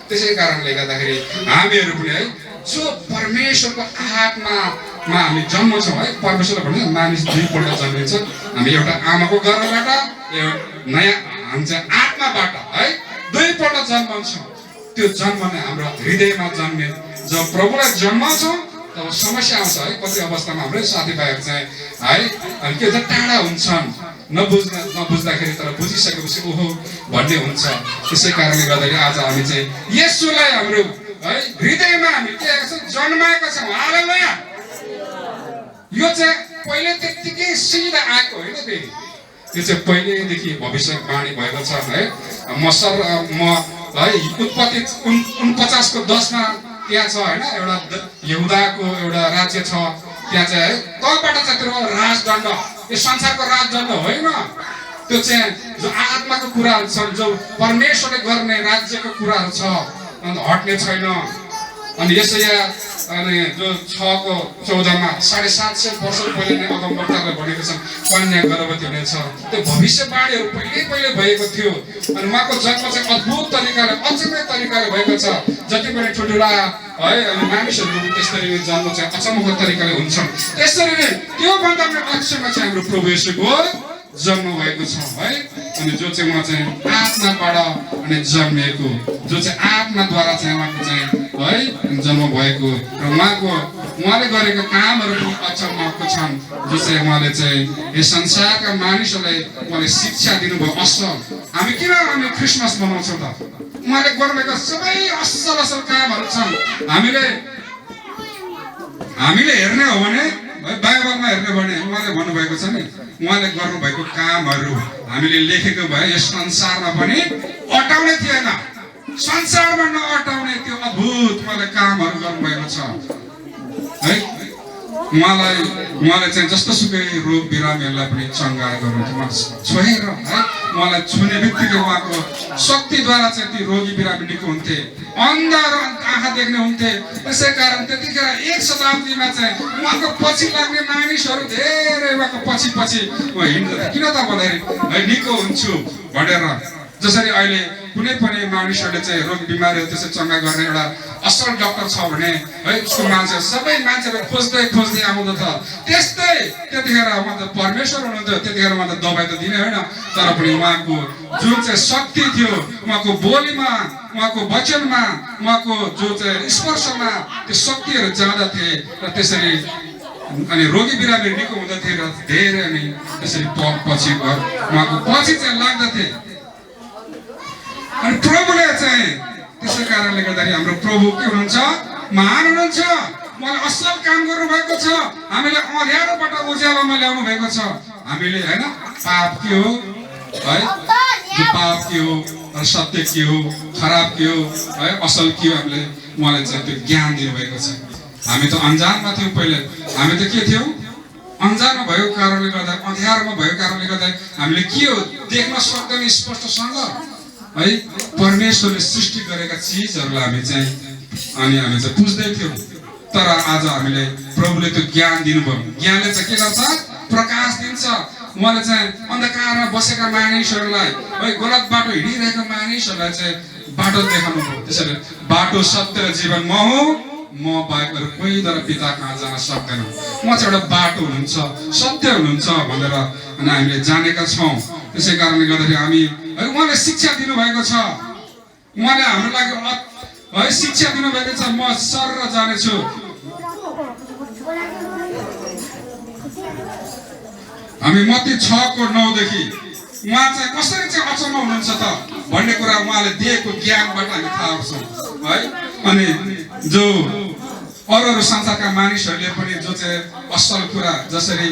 त्यसै कारणले गर्दाखेरि हामीहरू पनि है जो परमेश्वरको आत्मामा हामी जन्मछौँ है परमेश्वरले भन्छ मानिस दुईपल्ट जन्मिन्छ हामी एउटा आमाको गर्भबाट नयाँ हामी चाहिँ आत्माबाट है दुईपल्ट जन्मन्छौँ त्यो जन्म नै हाम्रो हृदयमा जन्मे जब प्रभुलाई जन्माउँछौँ तब समस्या आउँछ है कति अवस्थामा हाम्रै साथीभाइहरू चाहिँ है अनि के भन्छ टाढा हुन्छन् नबुझ्दाखेरि तर बुझिसकेपछि ओहो भन्ने हुन्छ त्यसै कारणले गर्दाखेरि आज हामी चाहिँ येशूलाई हाम्रो है हृदयमा हामी के जन्माएका छौँ हालेलुया यो चाहिँ पहिले त्यत्तिकै सिधा आएको होइन फेरि त्यो चाहिँ पहिलेदेखि भविष्यवाणी भएको छ है म है उत्पत्ति 49:10 त्यहाँ छ होइन एउटा यहुदाको एउटा राज्य छ त्यहाँ चाहिँ है तलबाट चाहिँ त्यो राजदण्ड यो संसारको राजदण्ड होइन त्यो चाहिँ जो आत्माको कुराहरू छन् जो परमेश्वरले गर्ने राज्यको कुराहरू छ अनि हट्ने छैन अनि यसैया अनि जो 6:14 750 वर्ष पहिले नै अगमवक्ताले भनेको छन् कन्या गर्भवती हुनेछ त्यो भविष्यवाणीहरू पहिले भएको थियो अनि उहाँको जन्म चाहिँ अद्भुत तरिकाले अचम्मै तरिकाले भएको छ जति पनि ठुल्ठुला है अनि मानिसहरूको त्यसरी नै जन्म चाहिँ अचम्मको तरिकाले हुन्छन् त्यसरी नै त्योभन्दा पनि अचम्म चाहिँ हाम्रो प्रभु येशूको जन्म भएको छ है अनि जो चाहिँ उहाँ चाहिँ आत्माबाट अनि जन्मिएको जो चाहिँ आत्माद्वारा चाहिँ उहाँको चाहिँ है जन्म भएको र उहाँले गरेको कामहरू पनि अचम्मको छन् जो चाहिँ उहाँले चाहिँ यस संसारका मानिसहरूलाई उहाँले शिक्षा दिनुभयो असल हामी किन हामी क्रिसमस मनाउँछौँ त उहाँले गर्नुभएको सबै असल कामहरू छन् हामीले हेर्ने हो भने बाइबलमा हेर्ने भने उहाँले भन्नुभएको छ नि उहाँले गर्नुभएको कामहरू हामीले लेखेको भए यस संसारमा पनि अटाउने थिएन संसारमा नअटाउने त्यो अद्भुत उहाँले कामहरू गर्नुभएको छ है उहाँले चाहिँ जस्तो सुकै रोग बिरामीहरूलाई पनि चङ्गा गर्नुहुन्थ्यो छोएर है उहाँलाई छुने बित्तिकै उहाँको शक्तिद्वारा चाहिँ ती रोगी बिरामी निको हुन्थे अन्ध र आँखा देख्ने हुन्थे त्यसै कारण त्यतिखेर 1 शताब्दीमा चाहिँ उहाँको पछि लाग्ने मानिसहरू धेरै उहाँको पछि हिँड्दै किन त भन्दाखेरि है निको हुन्छु भनेर जसरी अहिले कुनै पनि मानिसहरूले चाहिँ रोग बिमारीहरू त्यसै चङ्गा गर्ने एउटा असल डाक्टर छ भने है उसको मान्छे सबै मान्छेहरू खोज्दै खोज्दै आउँदछ। त्यस्तै त्यतिखेर उहाँ त परमेश्वर हुनुहुन्थ्यो, त्यतिखेर उहाँ त दबाई त दिने होइन, तर पनि उहाँको जुन चाहिँ शक्ति थियो उहाँको बोलीमा, उहाँको वचनमा, उहाँको जो चाहिँ स्पर्शमा त्यो शक्तिहरू जाँदा थिए र त्यसरी अनि रोगी बिरामी निको हुँदथे र धेरै अनि त्यसरी पछि उहाँको पछि चाहिँ लाग्दथे। अनि प्रभुले चाहिँ त्यसै कारणले गर्दाखेरि हाम्रो प्रभु के हुनुहुन्छ, महान हुनुहुन्छ, उहाँले असल काम गर्नुभएको छ, हामीले अँध्यारोबाट उज्यालोमा ल्याउनु भएको छ। हामीले होइन पाप के हो है, पाप के हो र सत्य के हो, खराब के हो है, असल के हो, हामीले उहाँले चाहिँ त्यो ज्ञान दिनुभएको छ। हामी त अन्जानमा थियौँ पहिले, हामी त के थियौँ अन्जानमा भएको कारणले गर्दा, अँध्यारोमा भएको कारणले गर्दा हामीले के हो देख्न सक्दैन स्पष्टसँग है। परमेश्वरले सृष्टि गरेका चिजहरूलाई हामी चाहिँ अनि हामी चाहिँ बुझ्दै थियौँ, तर आज हामीले प्रभुले त्यो ज्ञान दिनुभयो। ज्ञानले चाहिँ के गर्छ, प्रकाश दिन्छ। उहाँले चाहिँ अन्धकारमा बसेका मानिसहरूलाई है, गलत बाटो हिँडिरहेका मानिसहरूलाई चाहिँ बाटो देखाउनु भयो। त्यसैले बाटो सत्य र जीवन म हुँ, म बाहेक अरू कोही तर पिता कहाँ जान सक्दैन, म चाहिँ एउटा बाटो हुनुहुन्छ, सत्य हुनुहुन्छ भनेर अनि हामीले जानेका छौँ। त्यसै कारणले गर्दाखेरि हामी है उहाँले शिक्षा दिनुभएको छ, उहाँले हाम्रो लागि है शिक्षा दिनुभएको छ। म सर जानेछु, हामी मत्ती 6:9 देखि उहाँ चाहिँ कसरी चाहिँ अचम्म हुनुहुन्छ त भन्ने कुरा उहाँले दिएको ज्ञानबाट हामी थाहा पाउँछौँ है। अनि जो अरू संसारका मानिसहरूले पनि जो चाहिँ असल कुरा जसरी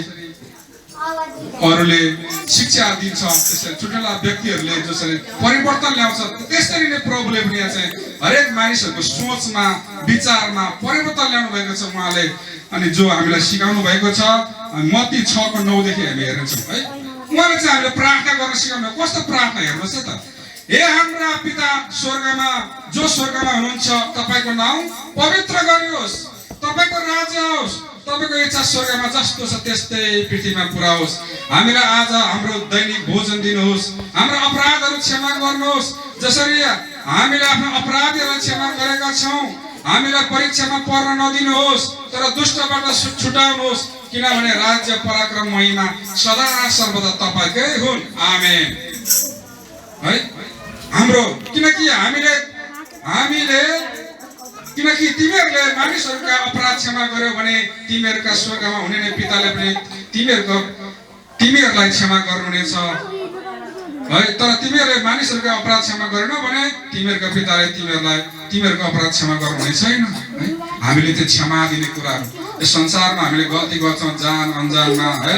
अरूले शिक्षा दिन्छ, त्यसरी ठुल्ठुला व्यक्तिहरूले जसरी परिवर्तन ल्याउँछ, त्यसरी नै प्रभुले पनि यहाँ चाहिँ हरेक मानिसहरूको सोचमा विचारमा परिवर्तन ल्याउनु भएको छ उहाँले। अनि जो हामीलाई सिकाउनु भएको छ मत्ती 6:9 देखि हामी हेर्छौँ है। उहाँले चाहिँ हामीले प्रार्थना गर्न सिकाउनु। कस्तो प्रार्थना हेर्नुहोस् है त, हे हाम्रा पिता स्वर्गमा जो स्वर्गमा हुनुहुन्छ, तपाईँको नाउँ पवित्र गरियोस्, तपाईँको राज्य आओस्, तपाईँको इच्छा स्वर्गमा जस्तो छ त्यस्तै पृथ्वीमा पुरा होस्। हामीलाई आज हाम्रो दैनिक भोजन दिनुहोस्, हाम्रो अपराधहरू क्षमा गर्नुहोस् जसरी हामीले आफ्नो अपराधीहरूलाई क्षमा गरेका छौँ। हामीलाई परीक्षामा पर्न नदिनुहोस् तर दुष्टबाट छुटाउनुहोस्, किनभने राज्य पराक्रम महिमा सदा सर्वदा तपाईँकै हुन्, आमेन है। हाम्रो किनकि किनकि तिमीहरूले मानिसहरूका अपराध क्षमा गर्यो भने तिमीहरूका स्वर्गमा हुने नै पिताले पनि तिमीहरूलाई क्षमा गर्नुहुनेछ है। तर तिमीहरूले मानिसहरूका अपराध क्षमा गरेनौ भने तिमीहरूका पिताले तिमीहरूको अपराध क्षमा गर्नुहुने छैन है। हामीले त्यो क्षमा दिने कुराहरू यो संसारमा हामीले गल्ती गर्छौँ जान अनजानमा है,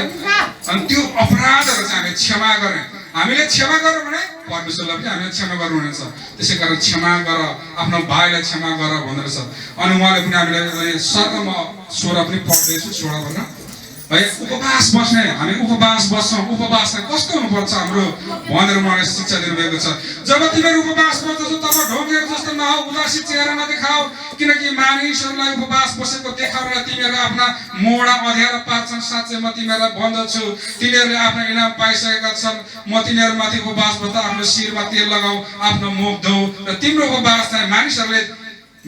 अनि त्यो अपराधहरू चाहिँ हामीले क्षमा गर्ने, हामीले क्षमा गर्यौँ भने परमेश्वरलाई पनि हामीले क्षमा गर्नुहुनेछ। त्यसै कारण क्षमा गर, आफ्नो भाइलाई क्षमा गर भनेर छ। अनि उहाँले पनि हामीले सर्गमा 16 पनि पढ्दैछु 16 भनेर है, उपवास बस्ने, हामी उपवास बस्छौँ। उपवास चाहिँ कस्तो हुनुपर्छ हाम्रो भनेर उहाँले शिक्षा दिनुभएको छ। जब तिमीहरू उपवास बस्छौ तब ढोगेहरू जस्तो नहौ, उदासी चेहरा नदेखाऊ, किनकि मानिसहरूलाई उपवास बसेको देखाउन तिमीहरू आफ्ना मोडा अँध्यारो पार्छन्। साँच्चै म तिमीहरूलाई भन्दछु, तिनीहरूले आफ्नो इनाम पाइसकेका छन्। म तिनीहरूमाथि उपवास बस्दा आफ्नो शिरमा तेल लगाऊ, आफ्नो मुख धोऊ र तिम्रो उपवास चाहिँ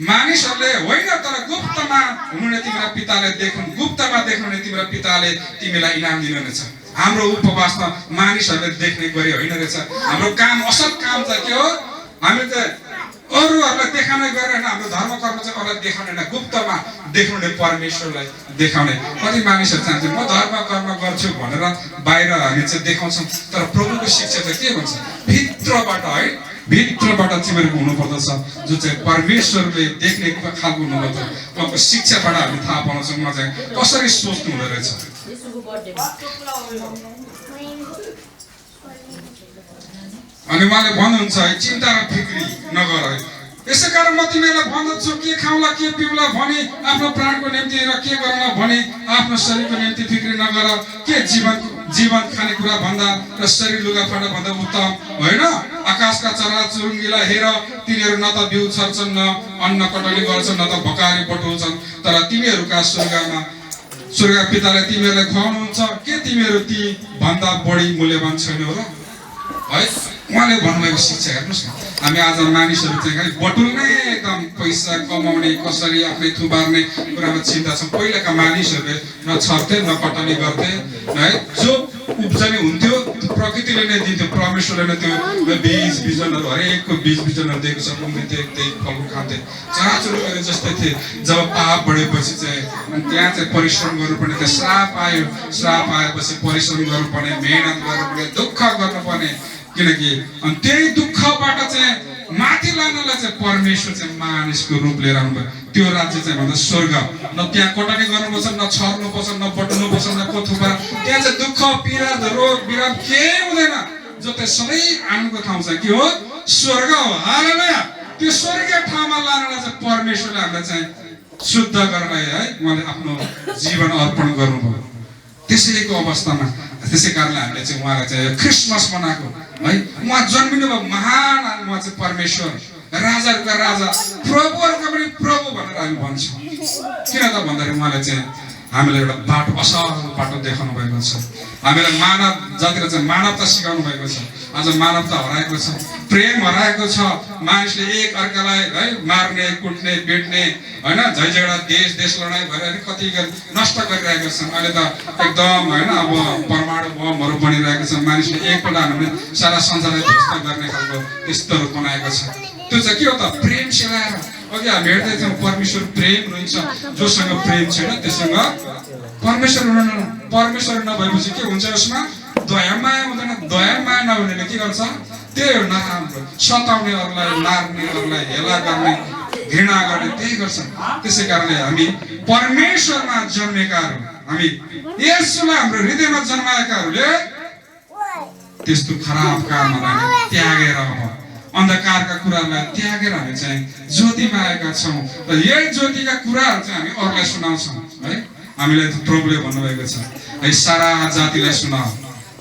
मानिसहरूले होइन तर गुप्तमा हुनुहुने तिम्रो पिताले देख्नु, गुप्तमा देख्नुहुने तिम्रो पिताले तिमीलाई इनाम दिनुहुनेछ। हाम्रो उपवास त मानिसहरूले देख्ने गरी होइन रहेछ। हाम्रो काम असल काम चाहिँ के हो, हामी चाहिँ अरूहरूलाई देखाउने गरेर हाम्रो धर्म कर्म चाहिँ अरूलाई देखाउने होइन, गुप्तमा देखाउने परमेश्वरलाई देखाउने। कति मानिसहरू चाहन्छ म धर्म कर्म गर्छु भनेर बाहिर हामी चाहिँ देखाउँछौँ, तर प्रभुको शिक्षा चाहिँ के भन्छ, भित्रबाट है, भित्रबाट तिमीहरूको हुनुपर्दछ, जो चाहिँ परमेश्वरले देख्ने खालको हुनुपर्छ। उहाँको शिक्षाबाट हामी थाहा पाउँछौँ उहाँ चाहिँ कसरी सोच्नु हुँदो रहेछ। अनि उहाँले भन्नुहुन्छ है, चिन्ता र फिक्री नगर है। यसै कारण म तिमीहरूलाई भन्दछु, के खाउँला के पिउला भनी आफ्नो प्राणको निम्ति र के गरौँला भनी आफ्नो शरीरको निम्ति फिक्री नगर। के जीवन खानेकुरा भन्दा र शरीर लुगाफाटा भन्दा उत्तम होइन? आकाशका चराचुरुङ्गीलाई हेर, तिनीहरू न त बिउ छर्छन्, न अन्न कटौती गर्छन्, न त भकारी बटुल्छन्, तर तिमीहरूका स्वर्ग पिताले तिमीहरूलाई खुवाउनुहुन्छ। के तिमीहरू ती भन्दा बढी मूल्यवान छैनौ र है? उहाँले भन्नुभएको शिक्षा हेर्नुहोस् न, हामी आज मानिसहरू चाहिँ खालि बटुल्ने एकदम पैसा कमाउने कसरी आफूले थुपार्ने कुरामा चिन्ता छ। पहिलाका मानिसहरूले न छर्थे न कटनी गर्थे है, जो उब्जनी हुन्थ्यो प्रकृतिले नै दिन्थ्यो, परमेश्वरले नै त्यो बीज बिजनहरू हरेकको बीज बिजनहरू दिएको छ, उम्रिन्थे त्यही फल खान्थे, चराचुरुङ्गीहरू जस्तै थिए। जब पाप बढेपछि चाहिँ त्यहाँ चाहिँ परिश्रम गर्नुपर्ने, त्यहाँ श्राप आयो, श्राप आएपछि परिश्रम गर्नुपर्ने, मेहनत गर्नुपर्ने, दुःख गर्नुपर्ने, किनकि अनि त्यही दुःखबाट चाहिँ माथि लानलाई चाहिँ परमेश्वर चाहिँ मानिसको रूप लिएर आउनुभयो। त्यो राज्य चाहिँ भन्दा स्वर्ग, न त्यहाँ कटनी गर्नुपर्छ, न छर्नुपर्छ, न बटुल्नुपर्छ, न कोथुपा, त्यहाँ चाहिँ दुःख पीडा रोग बिराम केही हुँदैन। जो चाहिँ सधैँ आउनुको ठाउँ चाहिँ के हो? स्वर्ग हो। हालेलुया। त्यो स्वर्गीय ठाउँमा लानलाई चाहिँ परमेश्वरले हामीलाई चाहिँ शुद्ध गर्नलाई है उहाँले आफ्नो जीवन अर्पण गर्नुभयो। त्यसैको अवस्थामा त्यसै कारणले हामीले चाहिँ उहाँलाई चाहिँ क्रिसमस मनाएको है। उहाँ जन्मिनु भयो महान, उहाँ चाहिँ परमेश्वर, राजाहरूका राजा, प्रभुहरूका पनि प्रभु भनेर हामी भन्छौँ। किन त भन्दाखेरि उहाँले चाहिँ हामीलाई एउटा बाटो, असल बाटो देखाउनु भएको छ। हामीलाई मानव जातिलाई चाहिँ मानवता सिकाउनु भएको छ। आज मानवता हराएको छ, प्रेम हराएको छ। मानिसले एक अर्कालाई है मार्ने, कुट्ने, बेट्ने होइन, झैझगडा, देश लडाइँ भएर कति नष्ट गरिरहेको छन्। अहिले त एकदम होइन अब परमाणु बमहरू बनिरहेको छ। मानिसले एकपल्ट हामीले सारा संसारलाई ध्वस्त गर्ने खालको त्यस्तोहरू बनाएको छ। त्यो चाहिँ के हो त? प्रेम सेलाएर। अघि हामी हेर्दै थियौँ परमेश्वर प्रेम रहन्छ, जोसँग प्रेम छैन त्योसँग परमेश्वर हुनुहुन्न। परमेश्वर नभएपछि के हुन्छ? यसमा दया माया हुँदैन। दया माया नहुनेले के गर्छ? त्यही हो नराम्रो, सताउनेहरूलाई, मार्नेहरूलाई, हेला गर्ने, घृणा गर्ने, त्यही गर्छ। त्यसै कारणले हामी परमेश्वरमा जन्मेकाहरू, हामी यसलाई हाम्रो हृदयमा जन्माएकाहरूले त्यस्तो खराब कामहरूलाई त्यागेर अब अन्धकारका कुराहरूलाई त्यागेर हामी चाहिँ ज्योतिमा आएका छौँ। र यही ज्योतिका कुराहरू चाहिँ हामी अरूलाई सुनाउँछौँ है। हामीलाई प्रभुले भन्नुभएको छ है, सारा जातिलाई सुनाऊ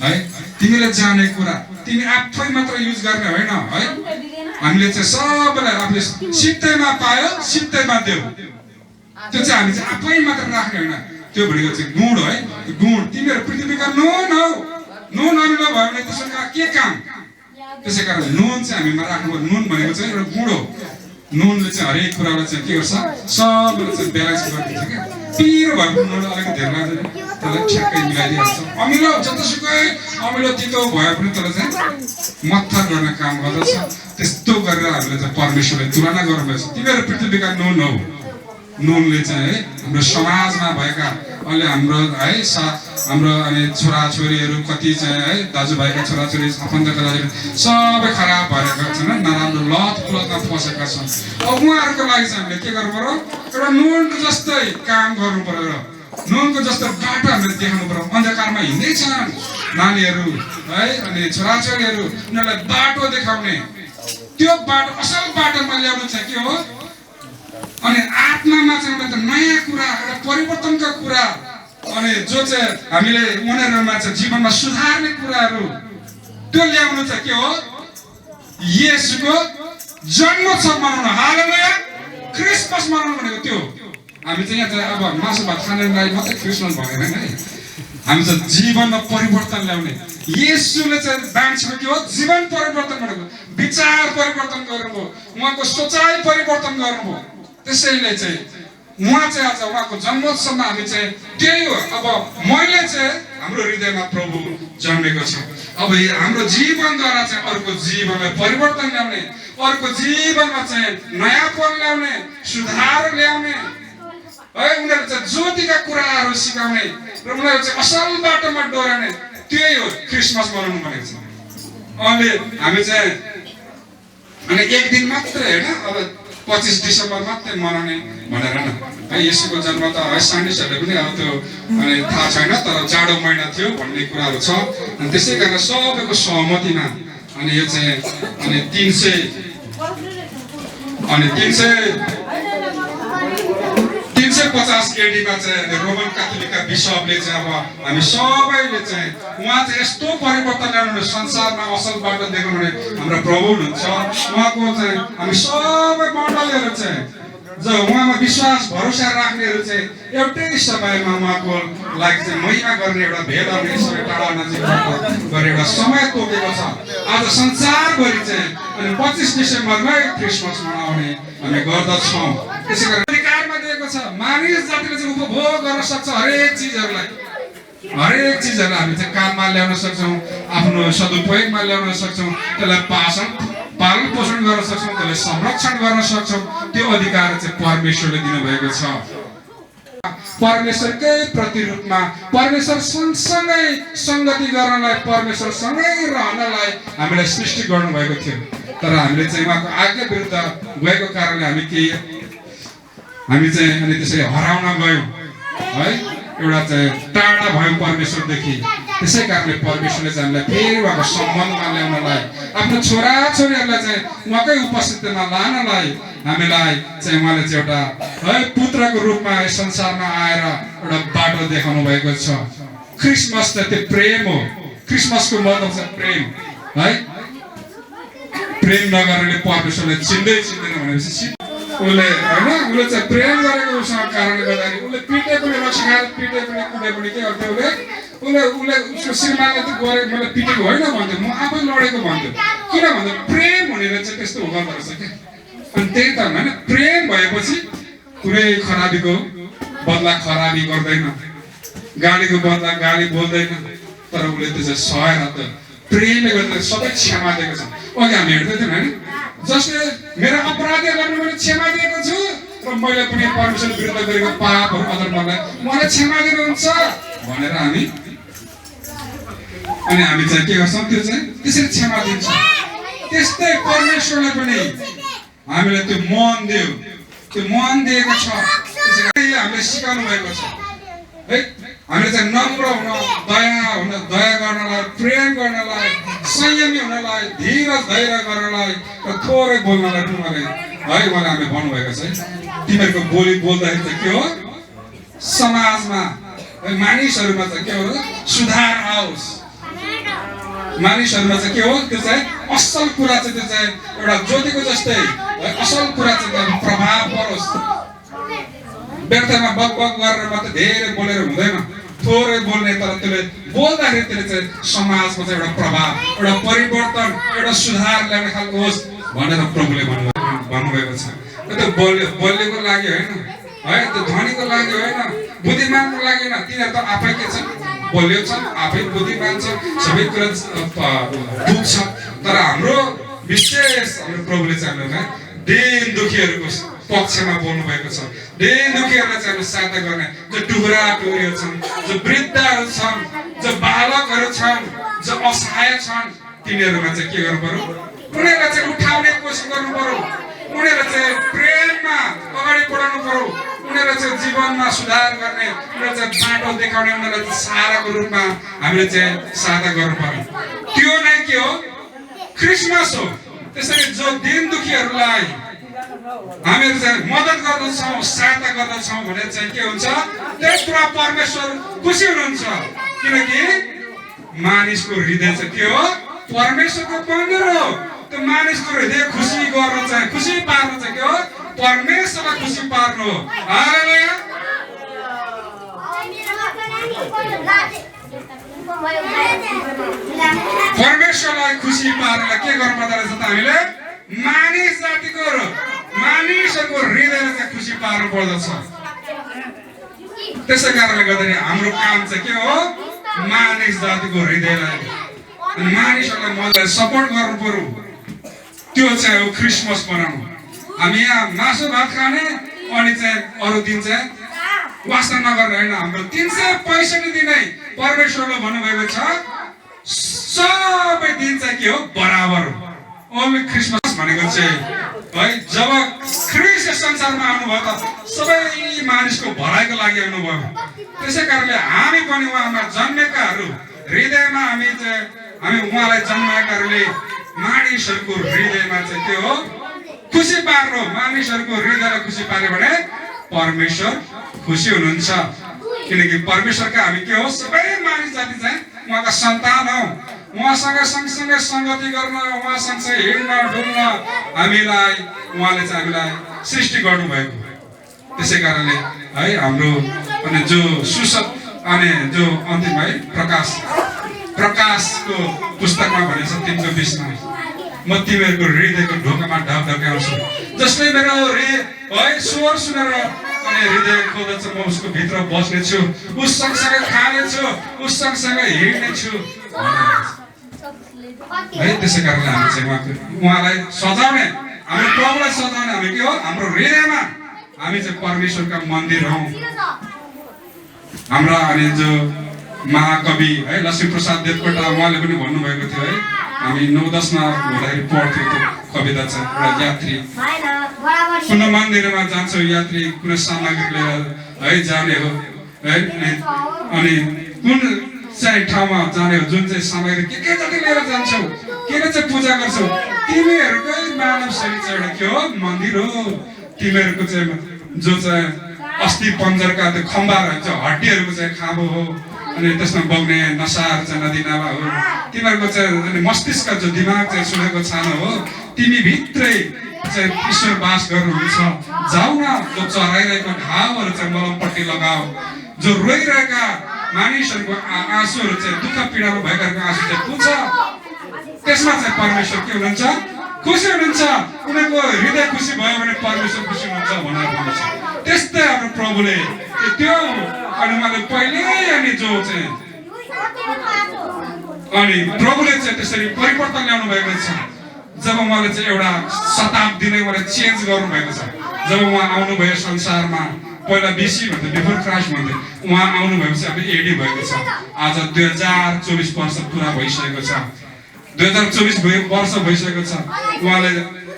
है, तिमीले जाने कुरा तिमी आफै मात्र युज गर्ने होइन है। हामीले चाहिँ सबैलाई आफूले सित्तैमा पायो सित्तैमा देऊ, त्यो चाहिँ हामी चाहिँ आफै मात्र राख्ने होइन। त्यो भनेको चाहिँ गुण है। गुण तिमीहरू पृथ्वीका नुन हौ, नुन अमिलो भयो भने त्यसको के काम? त्यसै कारण नुन चाहिँ हामीमा राख्नु। नुन भनेको चाहिँ एउटा गुण हो। नुनले चाहिँ हरेक कुरालाई चाहिँ के गर्छ? सबैलाई चाहिँ ब्यालेन्स गरिदिन्छ क्या। पिरो भएको नुन अलिकति धेरै लाग्दैन, त्यसलाई ठ्याक्कै मिलाइदिइहाल्छ। अमिलो जतासुकै अमिलो तितो भए पनि त्यसलाई चाहिँ मत्थर गर्ने काम गर्दछ। त्यस्तो गरेर हामीले चाहिँ परमेश्वरले तुलना गर्नुभएको छ। तिमीहरू पृथ्वीका नुन हौ। नुनले चाहिँ है हाम्रो समाजमा भएका अहिले हाम्रो है हाम्रो अनि छोराछोरीहरू कति चाहिँ है दाजुभाइका छोराछोरी, आफन्तका दाजुभाइ सबै खराब भएर गएको छन्, नराम्रो लत कुलतमा फसेका छन्। अब उहाँहरूको लागि चाहिँ हामीले के गर्नु पर्यो? एउटा नुनको जस्तै काम गर्नु पर्यो, नुनको जस्तो बाटो हामीले देखाउनु पर्यो। अन्धकारमा हिँड्दैछन् नानीहरू है अनि छोराछोरीहरू, उनीहरूलाई बाटो देखाउने, त्यो बाटो असल बाटोमा ल्याउनु चाहिँ के हो? अनि आत्मामा चाहिँ एउटा नयाँ कुरा, एउटा परिवर्तनका कुरा, अनि जो चाहिँ हामीले उनीहरूमा चाहिँ जीवनमा सुधार्ने कुराहरू त्यो ल्याउनु चाहिँ के हो? येशूको जन्मोत्सव मनाउनु। हालेलुया। क्रिसमस मनाउनु भनेको त्यो। हामी चाहिँ यहाँ चाहिँ अब मासु भात खानेलाई मात्रै क्रिसमस भनेन है। हामी चाहिँ जीवनमा परिवर्तन ल्याउने। येशूले चाहिँ बाँचेको के हो? जीवन परिवर्तन गरेको, विचार परिवर्तन गर्नुभयो, उहाँको सोचाइ परिवर्तन गर्नुभयो। त्यसैले चाहिँ उहाँ चाहिँ आज उहाँको जन्मोत्सवमा हामी चाहिँ त्यही हो। अब मैले चाहिँ हाम्रो हृदयमा प्रभु जन्मेको छ। अब हाम्रो जीवनद्वारा चाहिँ अर्को जीवनलाई परिवर्तन ल्याउने, अर्को जीवनमा चाहिँ नयाँपन ल्याउने, सुधार ल्याउने है। उनीहरू चाहिँ ज्योतिका कुराहरू सिकाउने र उनीहरू चाहिँ असल बाटोमा डोर्याउने, त्यही हो क्रिसमस मनाउनु भनेको छ। अहिले हामी चाहिँ अनि एक दिन मात्रै होइन, अब 25 डिसेम्बर मात्रै मनाउने भनेर न है। येशूको जन्म त है साइन्टिस्टहरूले पनि अब त्यो अनि थाहा छैन, तर जाडो महिना थियो भन्ने कुराहरू छ। अनि त्यसै कारण सबैको सहमतिमा अनि यो चाहिँ अनि 350 एडीमा चाहिँ रोमन क्याथोलिकका बिशपले चाहिँ अब हामी सबैले चाहिँ उहाँ चाहिँ यस्तो परिवर्तन ल्याउनु, संसारमा असल बाटो देखाउनु हाम्रो प्रभु हुनुहुन्छ। उहाँको चाहिँ हामी सबै मण्डलीहरू चाहिँ जो उहाँमा विश्वास भरोसा राख्नेहरू चाहिँ एउटै समयमा उहाँको लागि चाहिँ महिमा गर्ने एउटा भेद ईश्वर टाढा नजिक गर्ने एउटा समय तोकेको छ। आज संसारभरि चाहिँ अनि 25 डिसेम्बरमै क्रिसमस मनाउने हामी गर्दछौँ। त्यसै कारण अधिकारमा दिएको छ मानिस जातिले चाहिँ उपभोग गर्न सक्छ हरेक चिजहरूलाई हामी चाहिँ काममा ल्याउन सक्छौँ, आफ्नो सदुपयोगमा ल्याउन सक्छौँ, त्यसलाई पालन पोषण गर्न सक्छौँ, त्यसलाई संरक्षण गर्न सक्छौँ। त्यो अधिकार चाहिँ परमेश्वरले दिनुभएको छ। परमेश्वरकै प्रतिरूपमा परमेश्वर सँगसँगै सङ्गति गर्नलाई, परमेश्वरसँगै रहनलाई हामीलाई सृष्टि गर्नुभएको थियो। तर हामीले चाहिँ उहाँको आज्ञा विरुद्ध गएको कारणले हामी चाहिँ अनि त्यसरी हराउन गयौँ है, एउटा चाहिँ टाढा भयौँ परमेश्वरदेखि। त्यसै कारणले परमेश्वरले चाहिँ हामीलाई फेरि उहाँको सम्बन्धमा ल्याउनलाई, आफ्नो छोराछोरीहरूलाई चाहिँ उहाँकै उपस्थितिमा लानलाई हामीलाई चाहिँ उहाँले चाहिँ एउटा है पुत्रको रूपमा यस संसारमा आएर एउटा बाटो देखाउनु भएको छ। क्रिसमस त त्यो प्रेम हो। क्रिसमसको मतलब चाहिँ प्रेम है। प्रेम नगर्नेले परमेश्वरले चिन्दैन भनेपछि उसले चाहिँ प्रेम गरेको उसँग कारणले गर्दाखेरि उसले पिटे पनि रक्सी खाएर पिटे पनि कुटे पनि के गर्थ्यो, उसले उसको श्रीमानले त गरे मैले पिटेको होइन भन्थ्यो, म आफै लडेको भन्थ्यो। किन भन्दा प्रेम भनेर चाहिँ त्यस्तो गर्दो रहेछ क्या। अनि त्यही त होइन, प्रेम भएपछि कुनै खराबीको बदला खराबी गर्दैन, गालीको बदला गाली बोल्दैन, तर उसले त्यो चाहिँ सहेर त प्रेमले गर्दा सबै क्षमा दिएको छ। अघि हामी हेर्दै थियौँ होइन, जसले मेरो अपराधीहरूलाई मैले क्षमा दिएको छु र मैले पनि परमेश्वर विरुद्ध गरेको पापहरू अधर्मलाई मलाई क्षमा दिनुहुन्छ भनेर हामी चाहिँ के गर्छौँ, त्यो चाहिँ त्यसरी क्षमा दिन्छौँ। त्यस्तै परमेश्वरले पनि हामीलाई त्यो मन दिएको छ। त्यसै कारण हामीले सिकाउनु भएको छ है। हामीले चाहिँ नम्र हुन, दया गर्नलाई, प्रेम गर्नलाई, संयमी हुनलाई, धीरज धैर्य गर्नलाई र थोरै बोल्नलाई उहाँले है हामीले भन्नुभएको छ। तिमीहरूको बोली बोल्दाखेरि चाहिँ के हो, समाजमा मानिसहरूमा चाहिँ के हो सुधार आओस्, मानिसहरूमा चाहिँ के हो त्यो चाहिँ असल कुरा चाहिँ त्यो चाहिँ एउटा ज्योतिको जस्तै असल कुरा चाहिँ प्रभाव परोस्। व्यर्थमा बक गरेर मात्रै धेरै बोलेर हुँदैन, थोरै बोल्ने, तर त्यसले बोल्दाखेरि त्यसले चाहिँ समाजमा चाहिँ एउटा प्रभाव, एउटा परिवर्तन, एउटा सुधार ल्याउने खालको होस् भनेर प्रभुले भन्नुभएको छ। त्यो बोल्नेको लागि होइन है, त्यो धनीको लागि होइन, बुद्धिमानको लागि होइन। तिनीहरू त आफै के छन्, बोल्यो छन्, आफै बुद्धिमान छन्, सबै कुरा बुझ्छ। तर हाम्रो विशेष हाम्रो प्रभुले चाहिँ हामीलाई दिन दुखीहरूको पक्षमा बोल्नु भएको छ। दिन दुखीहरूलाई चाहिँ हामीले सहायता गर्ने, जो टुक्रा टुक्रीहरू छन्, जो वृद्धहरू छन्, जो बालकहरू छन्, जो असहाय छन्, तिनीहरूमा चाहिँ के गर्नु पर्यो, उनीहरूलाई चाहिँ उठाउने कोसिस गर्नु पर्यो, उनीहरूलाई चाहिँ प्रेममा अगाडि बढाउनु पर्यो, उनीहरूलाई चाहिँ जीवनमा सुधार गर्ने, उनीहरूलाई चाहिँ बाटो देखाउने, उनीहरूलाई चाहिँ सहाराको रूपमा हामीले चाहिँ सहायता गर्नु पर्यो। त्यो नै के हो, क्रिसमस हो। त्यसरी जो दिन दुखीहरूलाई हामीहरू चाहिँ मद्दत गर्दछौँ, सहायता गर्दछौँ भने चाहिँ के हुन्छ, त्यसमा परमेश्वर खुसी हुनुहुन्छ। किनकि मानिसको हृदय चाहिँ के हो, परमेश्वरको मन्दिर हो। त्यो मानिसको हृदय खुसी गर्न चाहिँ, खुसी पार्न चाहिँ के हो, परमेश्वरलाई खुसी पार्नु हो। हालेलुया। परमेश्वरलाई खुसी पार्नलाई के गर्नुपर्दो रहेछ त हामीले, मानिसहरूको हृदयलाई चाहिँ खुसी पार्नु पर्दछ। त्यसै कारणले गर्दाखेरि हाम्रो काम चाहिँ के हो, मानिस जातिको हृदयलाई अनि मानिसहरूलाई मजाले सपोर्ट गर्नु पर्यो। त्यो चाहिँ हो क्रिसमस मनाउनु। हामी यहाँ मासु भात खाने अनि चाहिँ अरू दिन चाहिँ वास्ता नगर्ने होइन। हाम्रो 365 दिनै परमेश्वरले भन्नुभएको छ सबै दिन चाहिँ के हो, बराबर हो। ओन्ली क्रिसमस भनेको चाहिँ है, जब ख्रीष्ट संसारमा आउनुभयो त सबै मानिसको भलाइको लागि आउनुभयो। त्यसै कारणले हामी पनि उहाँमा जन्मेकाहरू हृदयमा हामी उहाँलाई जन्माएकाहरूले मानिसहरूको हृदयमा चाहिँ के हो, खुसी पार्नु। मानिसहरूको हृदयलाई खुसी पार्यो भने परमेश्वर खुसी हुनुहुन्छ। किनकि परमेश्वरका हामी के हो, सबै मानिस जाति चाहिँ उहाँका सन्तान हौ। उहाँसँग सँगसँगै सङ्गति गर्न, उहाँसँग हिँड्न डुल्न उहाँले चाहिँ हामीलाई सृष्टि गर्नुभएको। त्यसै कारणले है हाम्रो अनि जो अनि जो अन्तिम है प्रकाशको पुस्तकमा भनेको छ 320 मा म तिमीहरूको हृदयको ढोकामा ढकढक्याउँछु जसले मेरो है स्वर सुनेर अनि हृदय खोल्दछ म उसको भित्र बस्नेछु उस सँगसँगै खानेछु उस सँगसँगै हिँड्नेछु है त्यसै कारणले हामी चाहिँ उहाँलाई सजाउने हाम्रो प्रभुलाई सजाउने हामी के हो हाम्रो हृदयमा हामी चाहिँ परमेश्वरका मन्दिर हौ हाम्रा अनि जो महाकवि है लक्ष्मीप्रसाद देवकोटा उहाँले पनि भन्नुभएको थियो है हामी 9-10 मा हुँदाखेरि पढ्थ्यौँ त्यो कविता छ एउटा यात्री कुन मन्दिरमा जान्छ यात्री कुनै सामग्री लिएर है जाने हो है अनि कुन चाहिँ ठाउँमा जाने हो जुन चाहिँ सामग्री के जति लिएर जान्छौ किन चाहिँ पूजा गर्छौ तिमीहरूकै मानव शरीर चाहिँ एउटा के हो मन्दिर हो तिमीहरूको चाहिँ जो चाहिँ अस्ति पञ्जरका त्यो खम्बाहरू हुन्छ हड्डीहरूको चाहिँ खाँबो हो अनि त्यसमा बग्ने नसाहरू चाहिँ नदी नाला हो तिमीहरूको चाहिँ मस्तिष्क जो दिमाग चाहिँ सुनेको छानो हो तिमी भित्रै चाहिँ ईश्वर बास गर्नुहुन्छ जाऊ न जो चराइरहेको घाउहरू चाहिँ मलमपट्टि लगाऊ जो रोइरहेका मानिसहरूको आँसुहरू चाहिँ दुःख पीडामा भएकाहरूको आँसु चाहिँ पुग्छ त्यसमा चाहिँ परमेश्वर के हुनुहुन्छ खुसी हुनुहुन्छ उनीहरूको हृदय खुसी भयो भने परमेश्वर खुसी हुनुहुन्छ भनेर भन्छ त्यस्तै हाम्रो प्रभुले त्यो अनि उहाँले पहिले अनि जो चाहिँ अनि प्रभुले चाहिँ त्यसरी परिवर्तन ल्याउनु भएको छ जब उहाँले चाहिँ एउटा शताब्दी नै उहाँले चेन्ज गर्नुभएको छ जब उहाँ आउनुभयो संसारमा पहिला BC भन्थे बिफोर क्राइस्ट भन्थे उहाँ आउनु भएपछि अब AD भएको छ आज 2024 वर्ष पुरा भइसकेको छ 2024 वर्ष भइसकेको छ उहाँले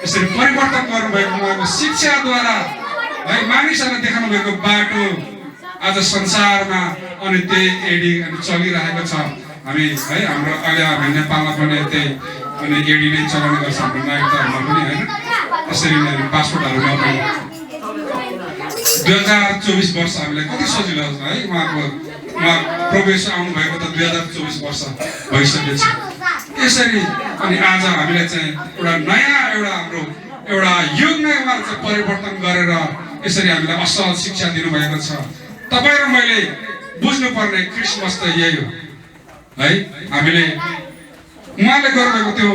यसरी परिवर्तन गर्नुभएको उहाँको शिक्षाद्वारा है मानिसहरूलाई देखाउनु भएको बाटो आज संसारमा अनि त्यही AD अनि चलिरहेको छ हामी है हाम्रो अहिले हामी नेपालमा पनि त्यही अनि AD नै चलाउने गर्छ हाम्रो नागरिकताहरूमा पनि होइन यसरी नै पासपोर्टहरूमा पनि 2024 वर्ष हामीलाई कति सजिलो छ है उहाँ प्रवेश आउनु भएको त 2024 वर्ष भइसकेको छ यसरी अनि आज हामीले चाहिँ एउटा नयाँ हाम्रो एउटा युग नै उहाँले चाहिँ परिवर्तन गरेर यसरी हामीलाई असल शिक्षा दिनुभएको छ तपाईँ र मैले बुझ्नुपर्ने क्रिसमस त यही हो है हामीले उहाँले गर्नुभएको त्यो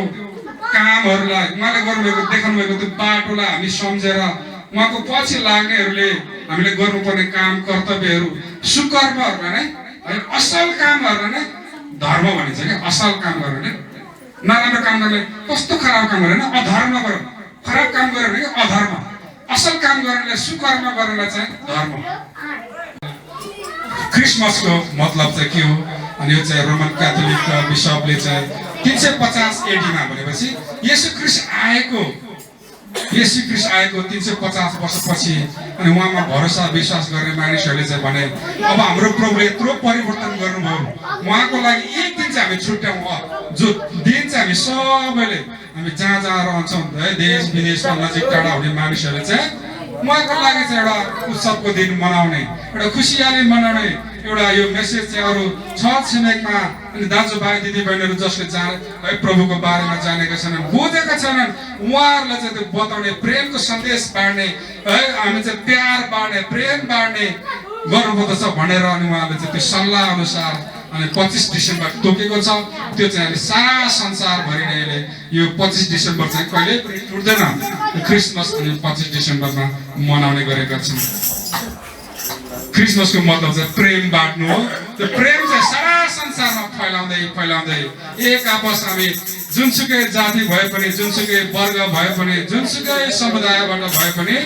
कामहरूलाई उहाँले गर्नुभएको देखाउनु भएको त्यो बाटोलाई हामी सम्झेर उहाँको पछि लाग्नेहरूले हामीले गर्नुपर्ने काम कर्तव्यहरू सुकर्महरूलाई नै है असल कामहरूलाई नै धर्म भनिन्छ क्या असल काम गर्ने नराम्रो काम गर्ने कस्तो खराब काम गर्ने अधर्म गर खराब काम गर्यो भने अधर्म असल काम गर्नेले सुकर्म गर्नेलाई चाहिँ धर्म क्रिसमसको मतलब चाहिँ के हो अनि यो चाहिँ रोमन क्याथोलिक बिशपले चाहिँ 350 AD मा भनेपछि येशू ख्रीष्ट आएको 350 वर्षपछि अनि उहाँमा भरोसा विश्वास गर्ने मानिसहरूले चाहिँ भने अब हाम्रो प्रभुले यत्रो परिवर्तन गर्नुभयो उहाँको लागि एक दिन चाहिँ हामी छुट्याउँ जो दिन चाहिँ हामी सबैले हामी जहाँ जहाँ रहन्छौँ है देश विदेशमा नजिक टाढा हुने मानिसहरूले चाहिँ उहाँको लागि चाहिँ एउटा उत्सवको दिन मनाउने एउटा खुसियाली मनाउने एउटा यो मेसेज चाहिँ अरू छर छिमेकमा अनि दाजुभाइ दिदीबहिनीहरू जसले है प्रभुको बारेमा जानेका छैनन् बुझेका छैनन् उहाँहरूलाई चाहिँ त्यो बताउने प्रेमको सन्देश बाँड्ने है हामी चाहिँ प्यार बाँड्ने प्रेम बाँड्ने गर्नुपर्दछ भनेर अनि उहाँले चाहिँ त्यो सल्लाह अनुसार अनि 25 डिसेम्बर तोकेको छ त्यो चाहिँ अहिले सारा संसारभरि नै अहिले यो 25 डिसेम्बर चाहिँ कहिले पनि छुट्दैन क्रिसमस अनि 25 डिसेम्बरमा मनाउने गरेका छन् क्रिसमसको मतलब चाहिँ प्रेम बाँड्नु हो त्यो प्रेम चाहिँ सारा संसारमा फैलाउँदै एक आपस हामी जुनसुकै जाति भए पनि जुनसुकै वर्ग भए पनि जुनसुकै समुदायबाट भए पनि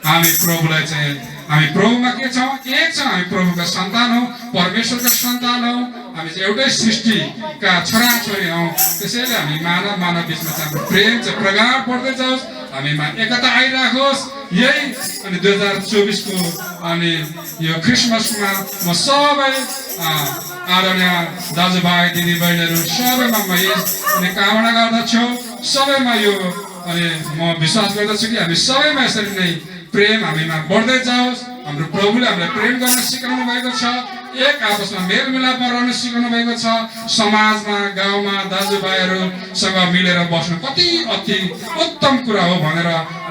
हामी प्रभुलाई चाहिँ हामी प्रभुमा के छौँ एक छौँ हामी प्रभुका सन्तान हौ परमेश्वरका सन्तान हौ हामी चाहिँ एउटै सृष्टिका छोराछोरी हौ त्यसैले हामी मानव बिचमा चाहिँ हाम्रो प्रेम चाहिँ प्रगाढ बढ्दै जाओस् हामीमा एकता आइराखोस् यही अनि 2024 को अनि यो क्रिसमसमा म सबै आदरणीय दाजुभाइ दिदीबहिनीहरू सबैमा म यही कामना गर्दछु सबैमा यो अनि म विश्वास गर्दछु कि हामी सबैमा यसरी नै प्रेम हामीमा बढ्दै जाओस् हाम्रो प्रभुले हामीलाई प्रेम गर्न सिकाउनु भएको छ एक आपसमा मेलमिलापमा रहन सिकाउनु भएको छ। समाजमा गाउँमा दाजुभाइहरूसँग मिलेर बस्नु कति अति उत्तम कुरा हो भनेर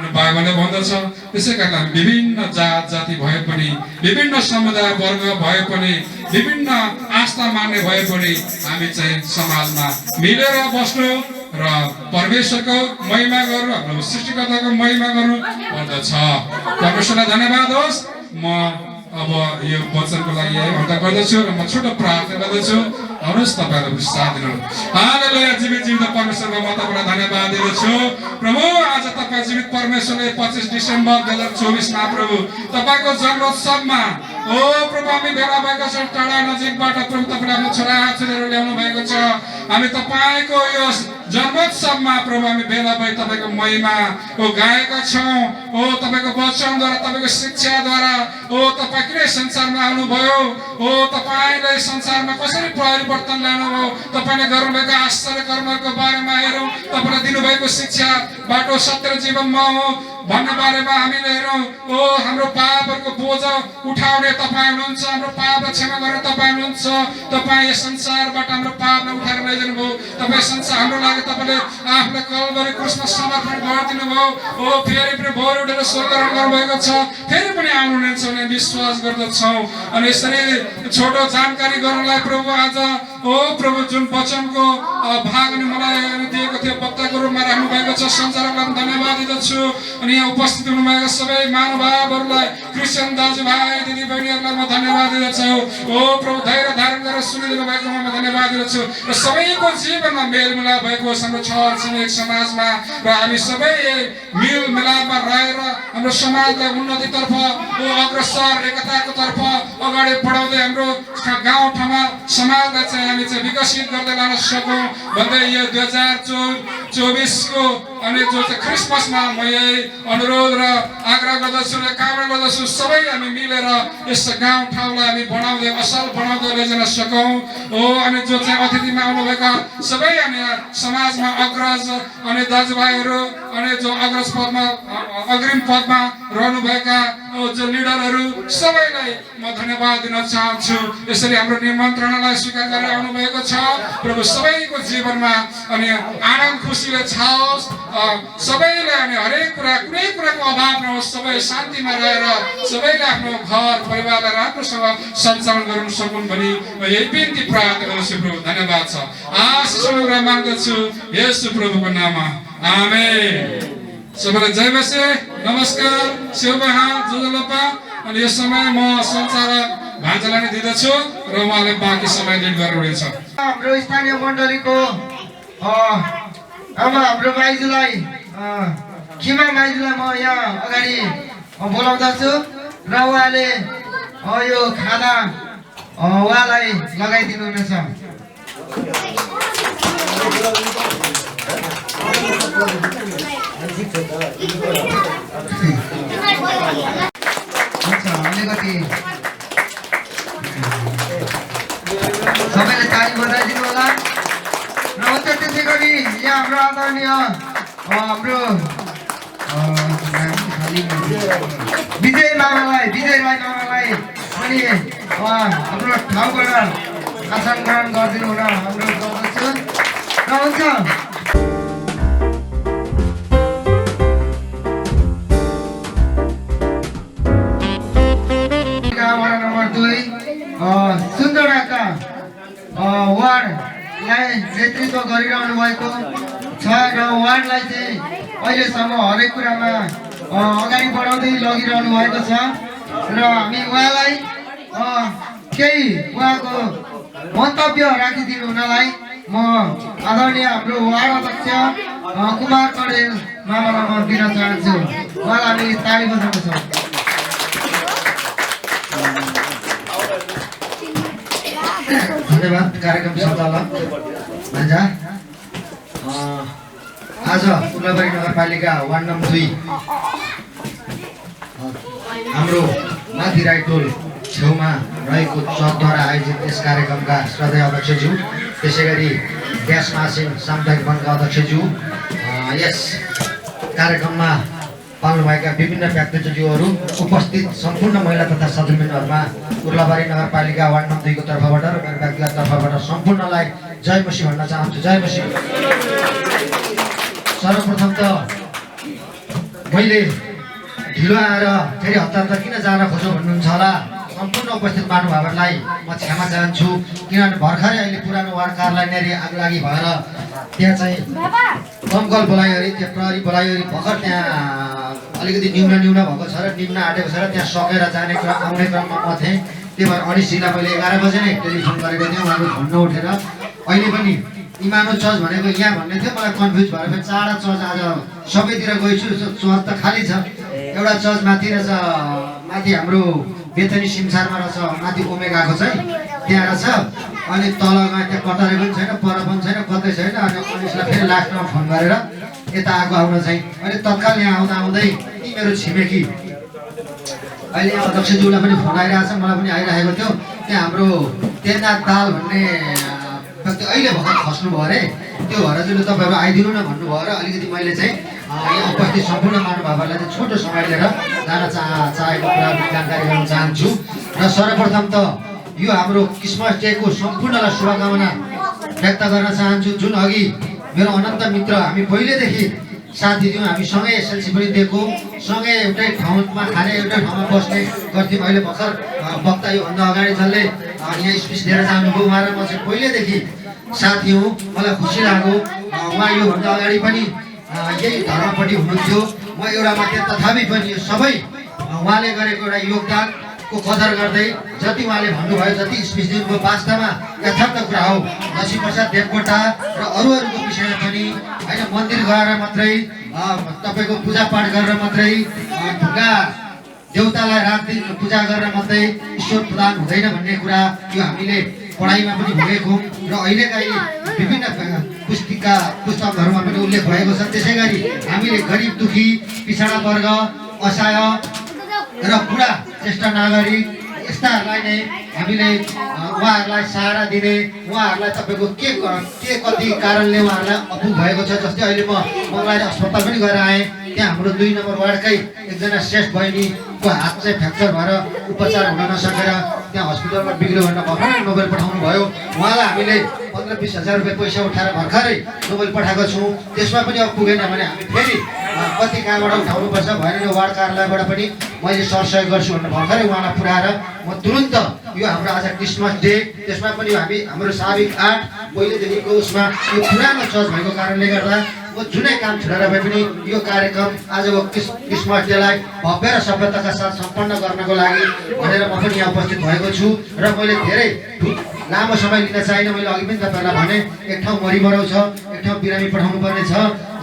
बाइबलले भन्दछ। त्यसै कारण विभिन्न जात जाति भए पनि, विभिन्न समुदाय वर्ग भए पनि, विभिन्न आस्था मान्ने भए पनि हामी चाहिँ समाजमा मिलेर बस्नु र परमेश्वरको महिमा गर्नु, हाम्रो सृष्टिकर्ताको महिमा गर्नु पर्दछ। परमेश्वरलाई धन्यवाद होस्। म अब यो वचनको लागि यही भन्दा गर्दछु र म छोटो प्रार्थना गर्दछु। आउनुहोस् तपाईँहरू पनि साथ दिनुहोस्। हालेलुया। जीवित परमेश्वरको म तपाईँलाई धन्यवाद दिँदछु। प्रभु आज तपाईँ जीवित परमेश्वरले 25 डिसेम्बर 2024 प्रभु तपाईँको जन्मोत्सवमा प्रभु हामी भेला भएका छौँ। टाढा नजिकबाट प्रभु तपाईँले आफ्नो छोराछोरीहरू ल्याउनु भएको छ। हामी तपाईँको यो जन्मोत्सवमा प्रभु हामी भेला भई तपाईँको महिमा गाएका छौँ। तपाईँको वचनद्वारा, तपाईँको शिक्षाद्वारा तपाईँ किन संसारमा आउनुभयो, तपाईँले संसारमा कसरी परिवर्तन ल्याउनुभयो, तपाईँले गर्नुभएको आश्चर्य कर्महरूको बारेमा हेरौँ। तपाईँले दिनुभएको शिक्षा बाटो सत्य जीवन म हो भन्ने बारेमा हामीले हेरौँ। हाम्रो पापहरूको बोझ उठाउने तपाईँ हुनुहुन्छ, हाम्रो पापलाई क्षमा गर्ने तपाईँ हुनुहुन्छ। तपाईँ यस संसारबाट हाम्रो पापलाई उठाएर लैजानु भयो। तपाईँ संसार हाम्रो लागि तपाईँले आफूलाई कलवरी क्रुसमा समर्पण गरिदिनु भयो। फेरि पनि भोर उठेर स्वर्गरोहण गर्नुभएको छ। फेरि पनि आउनुहुनेछ भन्ने विश्वास गर्दछौँ। अनि यसरी छोटो जानकारी गर्नलाई प्रभु आज प्रभु जुन वचनको भाग अनि मलाई दिएको थियो वक्ताको रूपमा राख्नु भएको छ। सञ्चालकलाई धन्यवाद दिँदछु। अनि यहाँ उपस्थित हुनुभएका सबै महानुभावहरूलाई, क्रिस्चियन दाजुभाइ दिदीबहिनीहरूलाई म धन्यवाद दिँदछु। प्रभु धैर्य धारण गरेर सुनिदिनु भएकोमा म धन्यवाद दिँदछु। र सबैको जीवनमा मेलमिलाप भएको होस् हाम्रो छर छिमेक समाजमा, र हामी सबै मेलमिलापमा रहेर हाम्रो समाजलाई उन्नतितर्फ अग्रसर एकताको तर्फ अगाडि बढाउँदै हाम्रो गाउँठाउँमा समाजलाई चाहिँ हामी चाहिँ विकसित गर्दै लान सकौँ भन्दै यो 2024को अनि जो चाहिँ क्रिसमसमा म यही अनुरोध र आग्रह गर्दछु र कामना गर्दछु। सबै हामी मिलेर यस गाउँठाउँलाई हामी बनाउँदै असल बनाउँदै लैजान सकौँ। अनि जो चाहिँ अतिथिमा आउनुभएका सबै अनि समाजमा अग्रज अनि दाजुभाइहरू अनि जो अग्रज पदमा अग्रिम पदमा रहनुभएका जो लिडरहरू सबैलाई म धन्यवाद दिन चाहन्छु। यसरी हाम्रो निमन्त्रणालाई स्वीकार गरेर आउनुभएको छ। प्रभु सबैको जीवनमा अनि आनन्द खुसीले छाओस्। सबैले अनि हरेक कुरा कुनै कुराको अभाव नहोस्। सबै शान्तिमा रहेर सबैले आफ्नो घर परिवारलाई राम्रोसँग सञ्चालन गर्न सकुन् भनी म यही बिन्ती प्रार्थना गर्छु। प्रभु धन्यवाद छ। आशिष अनुग्रह माग्दछु येशू प्रभुको नाममा। आमेन। सबैलाई जय मसीह। नमस्कार, शिवमहा जोजलपा। अनि यस समय म सञ्चालक भान्जालाई नै दिँदछु र उहाँले बाँकी समय लिड गर्नुहुनेछ। हाम्रो स्थानीय मण्डलीको हाम्रो माइजूलाई खिमा माइजूलाई म यहाँ अगाडि बोलाउँदछु र उहाँले यो खाना उहाँलाई लगाइदिनु हुनेछ। अलिकति सबैले ताली बजाइदिनु होला। र हुन्छ त्यसै गरी यहाँ हाम्रो आदरणीय हाम्रो विजय राई मामालाई पनि हाम्रो ठाउँबाट आसन ग्रहण गरिदिनु हुन अनुरोध गर्दछु। र हुन्छ वडा नम्बर 2 सुन्दरका वार्डलाई नेतृत्व गरिरहनु भएको छ र वार्डलाई चाहिँ अहिलेसम्म हरेक कुरामा अगाडि बढाउँदै लगिरहनु भएको छ। र हामी उहाँलाई केही उहाँको मन्तव्य राखिदिनु हुनलाई म आदरणीय हाम्रो वार्ड अध्यक्ष कुमार कडेल मामालाई म दिन चाहन्छु। उहाँलाई हामी ताली बजाउँछौँ। धन्यवाद कार्यक्रम सञ्चालक भान्जा। आज उर्लाबारी नगरपालिका वार्ड नम्बर 2 हाम्रो माथि राईटोल छेउमा रहेको चौकद्वारा आयोजित यस कार्यक्रमका श्रद्धेय अध्यक्षज्यू, त्यसै गरी ग्यास मासिन सामुदायिक वनका अध्यक्षज्यू, यस कार्यक्रममा पाल्नुभएका विभिन्न व्यक्तित्वहरू उपस्थित सम्पूर्ण महिला तथा सदस्यहरूमा उर्लाबारी नगरपालिका वार्ड नम्बर 2 को तर्फबाट र मेरो व्यक्तिगत तर्फबाट सम्पूर्णलाई जय मसी भन्न चाहन्छु। जय मसी। सर्वप्रथम त मैले ढिलो आएर फेरि हतार किन जान खोज्यो भन्नुहुन्छ होला। सम्पूर्ण उपस्थित महानुभावहरूलाई म क्षमा चाहन्छु, किनभने भर्खरै अहिले पुरानो वार्ड कार्यालय आगलागी भएर त्यहाँ चाहिँ दमकल बोलायो अरे, त्यहाँ प्रहरी बोलायो अरे। भर्खर त्यहाँ अलिकति न्यून भएको छ र निम्न आँटेको छ र त्यहाँ सकेर जाने क्रम आउने क्रममा म थिएँ। त्यही भएर अनिसजीलाई मैले 11 बजे नै टेलिफोन गरेको थिएँ, उहाँको फोन नउठेर। अहिले पनि इमानो चर्च भनेको यहाँ भन्ने थियो, मलाई कन्फ्युज भएर फेरि 4 चर्च आज सबैतिर गएछु, चर्च त खाली छ। एउटा चर्च माथि रहेछ, माथि हाम्रो बेथनी सिमसारमा रहेछ, माथि ओमेगाको चाहिँ त्यहाँ रहेछ। अनि तलमा त्यहाँ कटारे पनि छैन, पर पनि छैन, कतै छैन। अनि अनिसलाई फेरि लास्टमा फोन गरेर यता आएको आउन चाहिँ अहिले तत्काल यहाँ आउँदा आउँदै यी मेरो छिमेकी अहिले यहाँ अध्यक्षज्यूलाई पनि फोन आइरहेको छ, मलाई पनि आइरहेको थियो। त्यहाँ हाम्रो तेजनाथ दाल भन्ने व्यक्ति अहिले भर्खर खस्नुभयो अरे, त्यो भएर चाहिँ तपाईँहरू आइदिनु न भन्नुभयो र अलिकति मैले चाहिँ यहाँ उपस्थित सम्पूर्ण महानुभावहरूलाई चाहिँ छोटो समय लिएर जान चाहेको कुरा जानकारी गराउन चाहन्छु। र सर्वप्रथम त यो हाम्रो क्रिसमस डेको सम्पूर्णलाई शुभकामना व्यक्त गर्न चाहन्छु। जुन अघि मेरो अनन्त मित्र, हामी पहिलेदेखि साथी थियौँ, हामी सँगै एसएलसी पनि दिएको, सँगै एउटै ठाउँमा खाने, एउटै ठाउँमा बस्ने गर्थ्यौँ। अहिले भर्खर वक्ता योभन्दा अगाडि जसले यहाँ स्पिच दिएर जानुभयो, उहाँ र म चाहिँ पहिलेदेखि साथी हौँ। मलाई खुसी लाग्यो, उहाँ योभन्दा अगाडि पनि यही धर्मपट्टि हुनुहुन्थ्यो। म एउटा मात्रै, तथापि पनि यो सबै उहाँले गरेको एउटा योगदानको कदर गर्दै जति उहाँले भन्नुभयो, जति स्पिच दिनुभयो, वास्तवमा यथार्थ कुरा हो। लक्ष्मीप्रसाद देवकोटा र अरूहरूको विषयमा पनि होइन, मन्दिर गएर मात्रै तपाईँको पूजापाठ गरेर मात्रै, ढुङ्गा देउतालाई रात दिन पूजा गरेर मात्रै ईश्वर प्रदान हुँदैन भन्ने कुरा यो हामीले पढाइमा पनि भएका हौँ र अहिलेका यी विभिन्न पुस्तकहरूमा पनि उल्लेख भएको छ। त्यसै गरी हामीले गरिब दुखी, पिछडा वर्ग, असहाय र बुढा ज्येष्ठ नागरिक यस्ताहरूलाई नै हामीले उहाँहरूलाई सहारा दिने, उहाँहरूलाई तपाईँको के कति कारणले उहाँहरूलाई अपुग भएको छ। जस्तै अहिले म मङ्गलबारे अस्पताल पनि गएर आएँ, त्यहाँ हाम्रो 2 नम्बर वार्डकै एकजना श्रेष्ठ बहिनीको हात चाहिँ फ्र्याक्चर भएर उपचार हुन नसकेर त्यहाँ हस्पिटलमा बिग्रियो भनेर भर्खरै नोबेल पठाउनु भयो। उहाँलाई हामीले 15-20 हजार रुपियाँ पैसा उठाएर भर्खरै नोबेल पठाएको छौँ। त्यसमा पनि अब पुगेन भने हामी फेरि कति कहाँबाट उठाउनुपर्छ भएन, वार्ड कार्यालयबाट पनि मैले सरसहयोग गर्छु भनेर भर्खरै उहाँलाई पुऱ्याएर म तुरुन्त यो हाम्रो आज क्रिसमस डे, त्यसमा पनि हामी हाम्रो साविक 8 पहिलेदेखिको उसमा यो पुरानो चर्च भएको कारणले गर्दा म जुनै काम छोडेर भए पनि यो कार्यक्रम आजको क्रिसमस डेलाई भव्य र सभ्यताका साथ सम्पन्न गर्नको लागि भनेर म पनि यहाँ उपस्थित भएको छु। र मैले धेरै लामो समय लिन चाहिनँ, मैले अघि पनि तपाईँहरूलाई भने एक ठाउँ मरिमराउ छ, एक ठाउँ बिरामी पठाउनु पर्ने छ।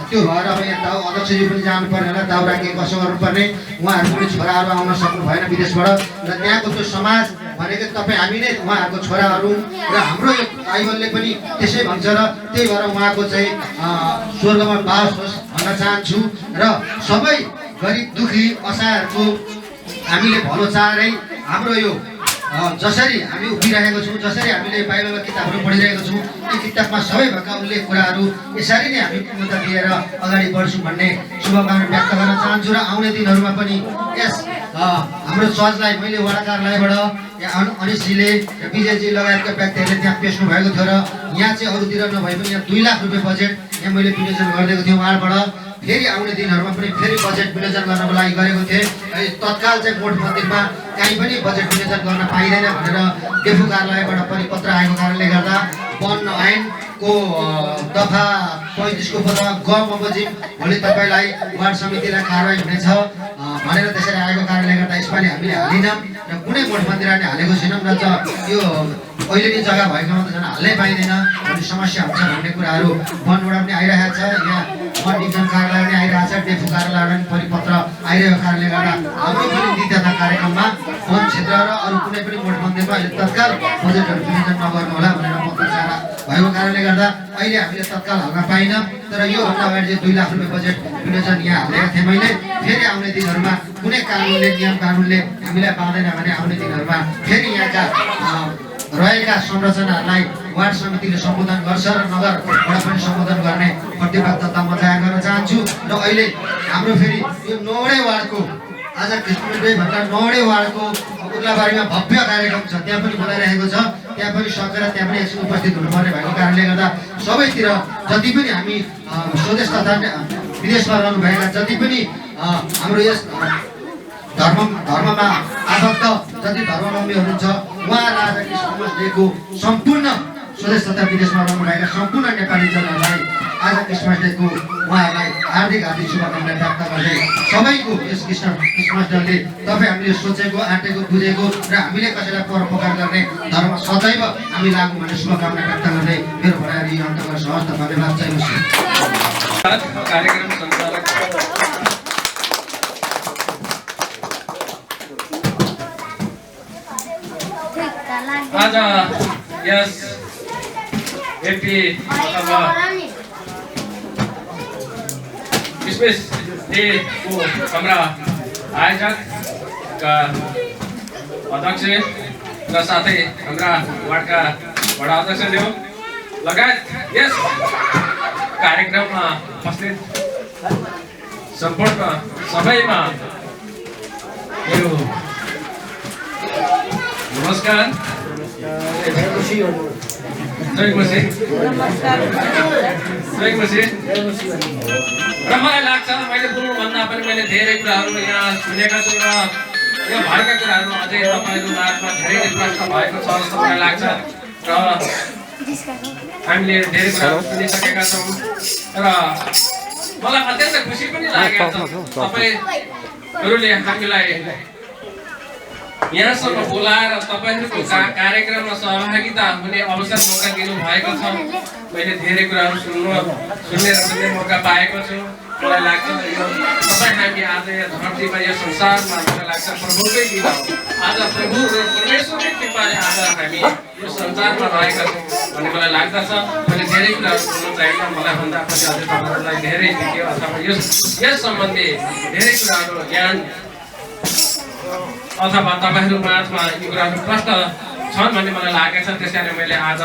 त्यो भएर अब यहाँ दाउ अध्यक्षज्यू पनि जानु पर्ने होला, दाउरा के कसो गर्नुपर्ने, उहाँहरू पनि छोराहरू आउन सक्नु भएन विदेशबाट। र त्यहाँको त्यो समाज भनेको तपाईँ हामी नै उहाँहरूको छोराहरू र हाम्रो यो बाइबलले पनि त्यसै भन्छ र त्यही भएर उहाँको चाहिँ स्वर्गमा बास होस् भन्न चाहन्छु। र सबै गरिब दुखी असहायहरूको हामीले भलो चाहेरै हाम्रो यो जसरी हामी उभिरहेको छौँ, जसरी हामीले बाइबलका किताबहरू पढिरहेको छौँ, यी किताबमा सबै भएका उल्लेख कुराहरू यसरी नै हामी पूर्णता दिएर अगाडि बढ्छौँ भन्ने शुभकामना व्यक्त गर्न चाहन्छु। र आउने दिनहरूमा पनि यस हाम्रो चर्चलाई मैले वडा कार्यालयबाट यहाँ अनिसजीले र विजयजी लगायतका व्यक्तिहरूले त्यहाँ पेस्नु भएको थियो र यहाँ चाहिँ अरूतिर नभए पनि यहाँ 2 लाख रुपियाँ बजेट यहाँ मैले विनियोजन गरिदिएको थिएँ उहाँबाट। फेरि आउने दिनहरूमा पनि फेरि बजेट विनियोजन गर्नको लागि गरेको थिएँ। तत्काल चाहिँ मोठ मन्दिरमा कहीँ पनि बजेट विनियोजन गर्न पाइँदैन भनेर डेफु कार्यालयबाट परिपत्र आएको कारणले गर्दा वन ऐनको दफा 35 को पद ग बमोजिम भोलि तपाईँलाई वार्ड समितिलाई कारवाही हुनेछ भनेर त्यसरी आएको कारणले गर्दा यसपालि हामीले हालिनौँ र कुनै मोठ मन्दिर नै हालेको छैनौँ। र यो अहिले नै जग्गा भएकोमा त झन् हाल्नै पाइँदैन भन्ने समस्या हुन्छ भन्ने कुराहरू वनबाट पनि आइरहेको छ, यहाँ वन डिभिजन कार्यालय पनि आइरहेको छ, डेफु कार्यालयबाट पनि परिपत्र आइरहेको कारणले गर्दा हाम्रो पनि नित्यता कार्यक्रममा वन क्षेत्र र अरू कुनै पनि मोठ मन्दिरमा अहिले तत्काल बजेटहरू विनियोजन नगर्नु होला भनेर म विचार भएको कारणले गर्दा अहिले हामीले तत्काल हाल्न पाइनँ। तर योभन्दा अगाडि चाहिँ 2 लाख रुपियाँ बजेट विनियोजन यहाँ हालेको थिएँ मैले। फेरि आउने दिनहरूमा कुनै कानुनले नियम कानुनले हामीलाई पाउँदैन भने आउने दिनहरूमा फेरि यहाँका रहेका संरचनाहरूलाई वार्ड समितिले सम्बोधन गर्छ र नगरबाट पनि सम्बोधन गर्ने प्रतिबद्धता म जाहेर गर्न चाहन्छु। र अहिले हाम्रो फेरि यो 9वटै वार्डको आज कृष्णले भन्दा 9वटै वार्डको उर्लाबारीमा भव्य कार्यक्रम छ, त्यहाँ पनि बोलाइरहेको छ। त्यहाँ पनि सकेर त्यहाँ पनि एकछिन उपस्थित हुनुपर्ने भएको कारणले गर्दा सबैतिर जति पनि हामी स्वदेश तथा विदेशमा रहनुभएका जति पनि हाम्रो यस धर्ममा आबद्ध जति धर्मावलम्बी हुनुहुन्छ उहाँलाई आज क्रिसमस डेको सम्पूर्ण स्वदेश तथा विदेशमा रहनुभएका सम्पूर्ण नेपाली जनहरूलाई आज क्रिसमस डेको उहाँहरूलाई हार्दिक शुभकामना व्यक्त गर्दै सबैको यस क्रिसमस डेले तपाईँ हामीले सोचेको आँटेको बुझेको र हामीले कसैलाई परोपकार गर्ने धर्म सदैव हामी लागू भन्ने शुभकामना व्यक्त गर्दै मेरो भनाइ अन्त गर्छु। हस्त धन्यवाद। जय मसी। कार्यक्रम सञ्चालक आज यस एपी अथवा क्रिसमस डेको हाम्रा आयोजकका अध्यक्ष र साथै हाम्रा वार्डका वडा अध्यक्षज्यू लगायत यस कार्यक्रममा उपस्थित सम्पूर्ण सबैमा मेरो नमस्कार। जय मसी। जय मसी। र मलाई लाग्छ मैले बोल्नुभन्दा पनि मैले धेरै कुराहरू यहाँ सुनेका छु र यो भएका कुराहरू अझै तपाईँको माझमा धेरै नै प्रश्न भएको छ जस्तो मलाई लाग्छ र हामीले धेरै कुराहरू सुनिसकेका छौँ र मलाई अत्यन्त खुसी पनि लागेको छ तपाईँहरूले हामीलाई यहाँसम्म बोलाएर तपाईँहरूको कार्यक्रममा सहभागिता हुने अवसर मौका दिनुभएको छ। मैले धेरै कुराहरू सुन्ने मौका पाएको छु। मलाई लाग्छ यो सबै हामी आज यो धरतीमा यो संसारमा मलाई लाग्छ प्रभुकै दिन हो। आज प्रभु र परमेश्वरकै कृपाले आज हामी यो संसारमा रहेका छौँ भन्ने मलाई लाग्दछ। मैले धेरै कुराहरू सुन्नु चाहिन्छ, मलाई भन्दा पनि अझै तपाईँहरूलाई धेरै सिक्यो अथवा यस सम्बन्धी धेरै कुराहरू ज्ञान अथवा तपाईँहरू माझमा यी कुराहरू प्रश्न छन् भन्ने मलाई लागेको छ। त्यस कारण मैले आज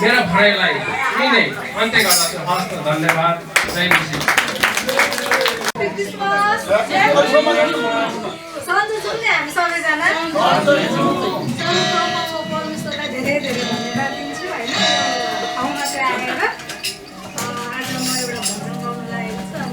मेरो भनाइलाई यही नै अन्त्य गर्दछु। हस्त धन्यवाद। जय मसी। हामी सबैजना परमेश्वरलाई धेरै धेरै धन्यवाद दिन्छु होइन ठाउँमा चाहिँ आएर आज म एउटा भजन गाउन लागेको छु।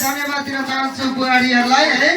धन्यवाद दिन चाहन्छु बुहारीहरूलाई है।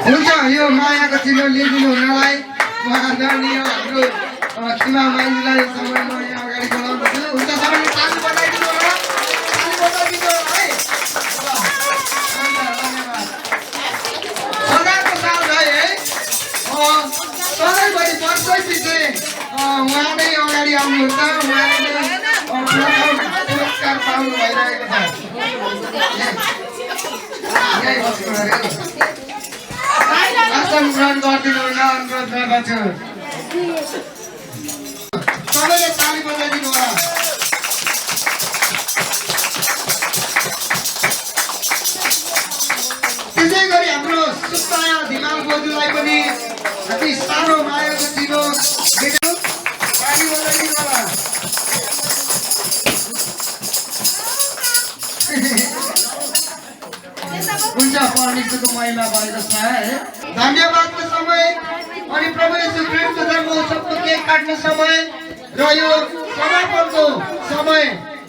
हुन्छ यो मायाको चिलो लिइदिनु हुनलाई म आदरणीय हाम्रो खिमा माइजूलाई समयमा यहाँ अगाडि बोलाउँछु। हुन्छ सबैले ताली बजाइदिनु होला, ताली बजाइदिनु होला है। सदाको साथ है सधैँभरि वर्षै पछि उहाँ नै अगाडि आउनुहुन्छ, उहाँले नै पुरस्कार पाउनु भइरहेको छ। यही बस्नु आसन ग्रहण गरिदिनु हुन अनुरोध गर्दछु। सबैले ताली बजाइदिनु होला। त्यसै गरी हाम्रो सुप्ताया धिमाल बोजूलाई पनि अति सानो मायाको हुन्छ परमेश्वरको महिमा भयो जसमा है। धन्यवादको समय अनि प्रभु येशू ख्रीष्टको जन्म उत्सवको केक काट्ने समय र यो समापनको समय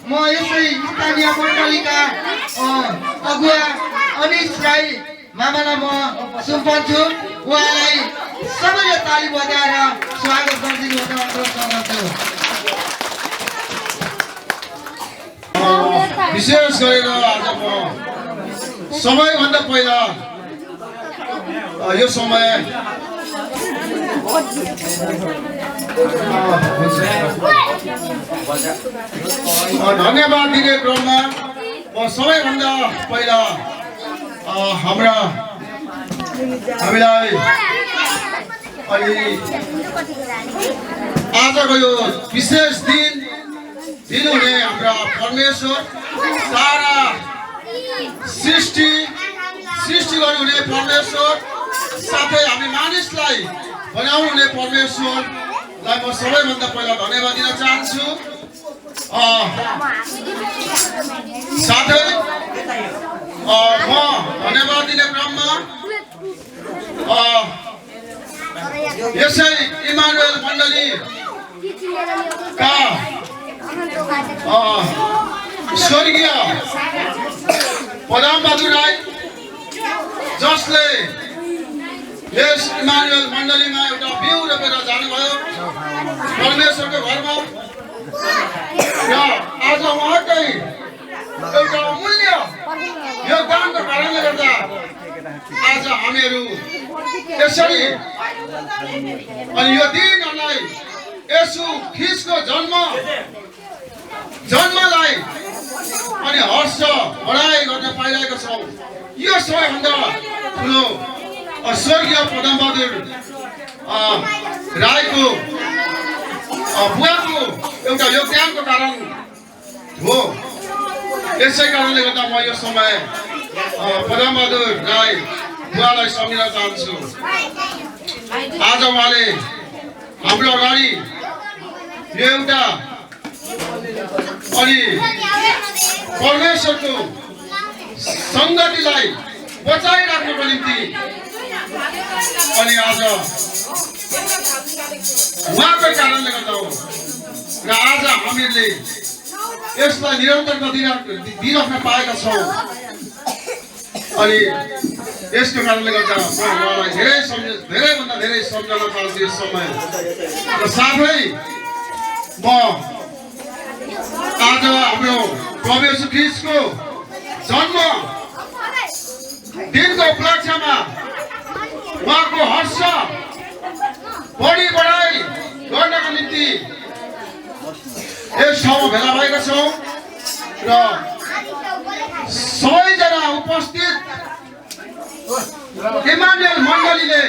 म यसै स्थानीय मण्डलीका अगुवा अनिश राई मामालाई म सुम्पन्छु। उहाँलाई सबैले ताली बजाएर स्वागत गरिदिनु हुन अनुरोध गर्दछु। विशेष गरेर आज म सबैभन्दा पहिला यो समय धन्यवाद दिने क्रममा म सबैभन्दा पहिला हामीलाई आजको यो विशेष दिन दिनुहुने हाम्रा परमेश्वर सारा सृष्टि गर्नुहुने परमेश्वर साथै हामी मानिसलाई बनाउनुहुने परमेश्वरलाई म सबैभन्दा पहिला धन्यवाद दिन चाहन्छु। साथै म धन्यवाद दिने क्रममा यसै इमानुएल मण्डलीका स्वर्गीय पदमबहादुर राई जसले यस इमानुएल मण्डलीमा एउटा बिउ रोपेर जानुभयो परमेश्वरको घरमा र आज उहाँकै एउटा अमूल्य योगदानको कारणले गर्दा आज हामीहरू यसरी अनि यो दिनहरूलाई येशू ख्रीष्टको जन्मलाई अनि हर्ष बढाइ गर्न पाइरहेका छौँ। यो सबैभन्दा ठुलो स्वर्गीय पदमबहादुर राईको बुवाको एउटा योगदानको कारण हो। यसै कारणले गर्दा म यो समय पदमबहादुर राई बुवालाई सम्झिन चाहन्छु। आज उहाँले हाम्रो अगाडि यो एउटा अनि परमेश्वरको सङ्गतिलाई बचाइराख्नुको निम्ति अनि आज उहाँकै कारणले गर्दा हो र आज हामीले यसलाई निरन्तरता दिइराख्न पाएका छौँ। अनि यसको कारणले गर्दा म उहाँलाई धेरैभन्दा धेरै सम्झन चाहन्छु यस समय र साथै म आज हाम्रो प्रभु येशू ख्रीष्टको जन्म दिनको उपलक्ष्यमा उहाँको हर्ष बढाइ गर्नको निम्ति यस ठाउँमा भेला भएका छौँ र सबैजना उपस्थित इमानुएल मण्डलीले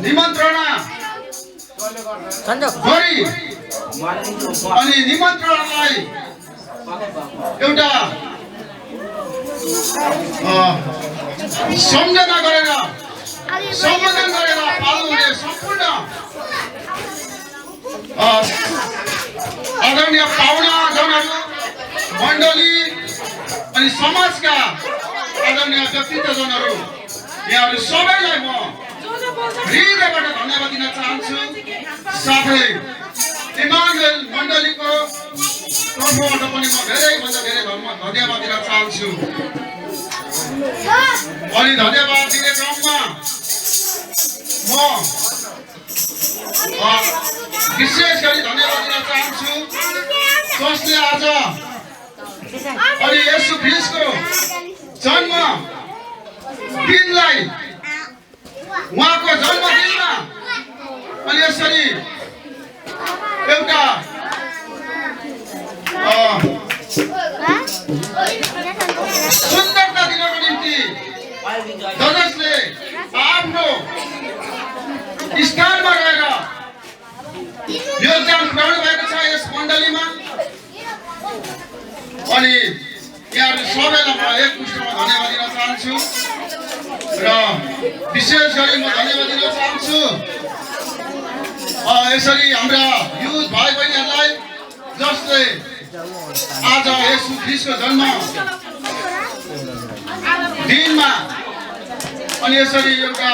निमन्त्रणा गरी अनि निमन्त्रणलाई एउटा सम्झना गरेर सम्बोधन गरेर पाल्नुहुने सम्पूर्ण आदरणीय पाहुनाजनहरू मण्डली अनि समाजका आदरणीय व्यक्तित्वजनहरू यहाँहरू सबैलाई म हृदयबाट धन्यवाद दिन चाहन्छु। साथै इमानुएल मण्डलीको तर्फबाट पनि म धेरैभन्दा धेरै धन्यवाद दिन चाहन्छु। अनि धन्यवाद दिने क्रममा म विशेष गरी धन्यवाद दिन चाहन्छु जसले आज अनि येशू ख्रीष्टको जन्म दिनलाई उहाँको जन्मदिनमा अनि यसरी एउटा सुन्दरता दिनको निम्ति जसले आफ्नो स्थानमा रहेर योगदान पुर्याउनु भएको छ यस मण्डलीमा। अनि यहाँहरू सबैलाई म एकमुष्टमा धन्यवाद दिन चाहन्छु र विशेष गरी म धन्यवाद दिन चाहन्छु यसरी हाम्रा युथ भाइ बहिनीहरूलाई जसले आज येशू ख्रीष्टको जन्म दिनमा अनि यसरी एउटा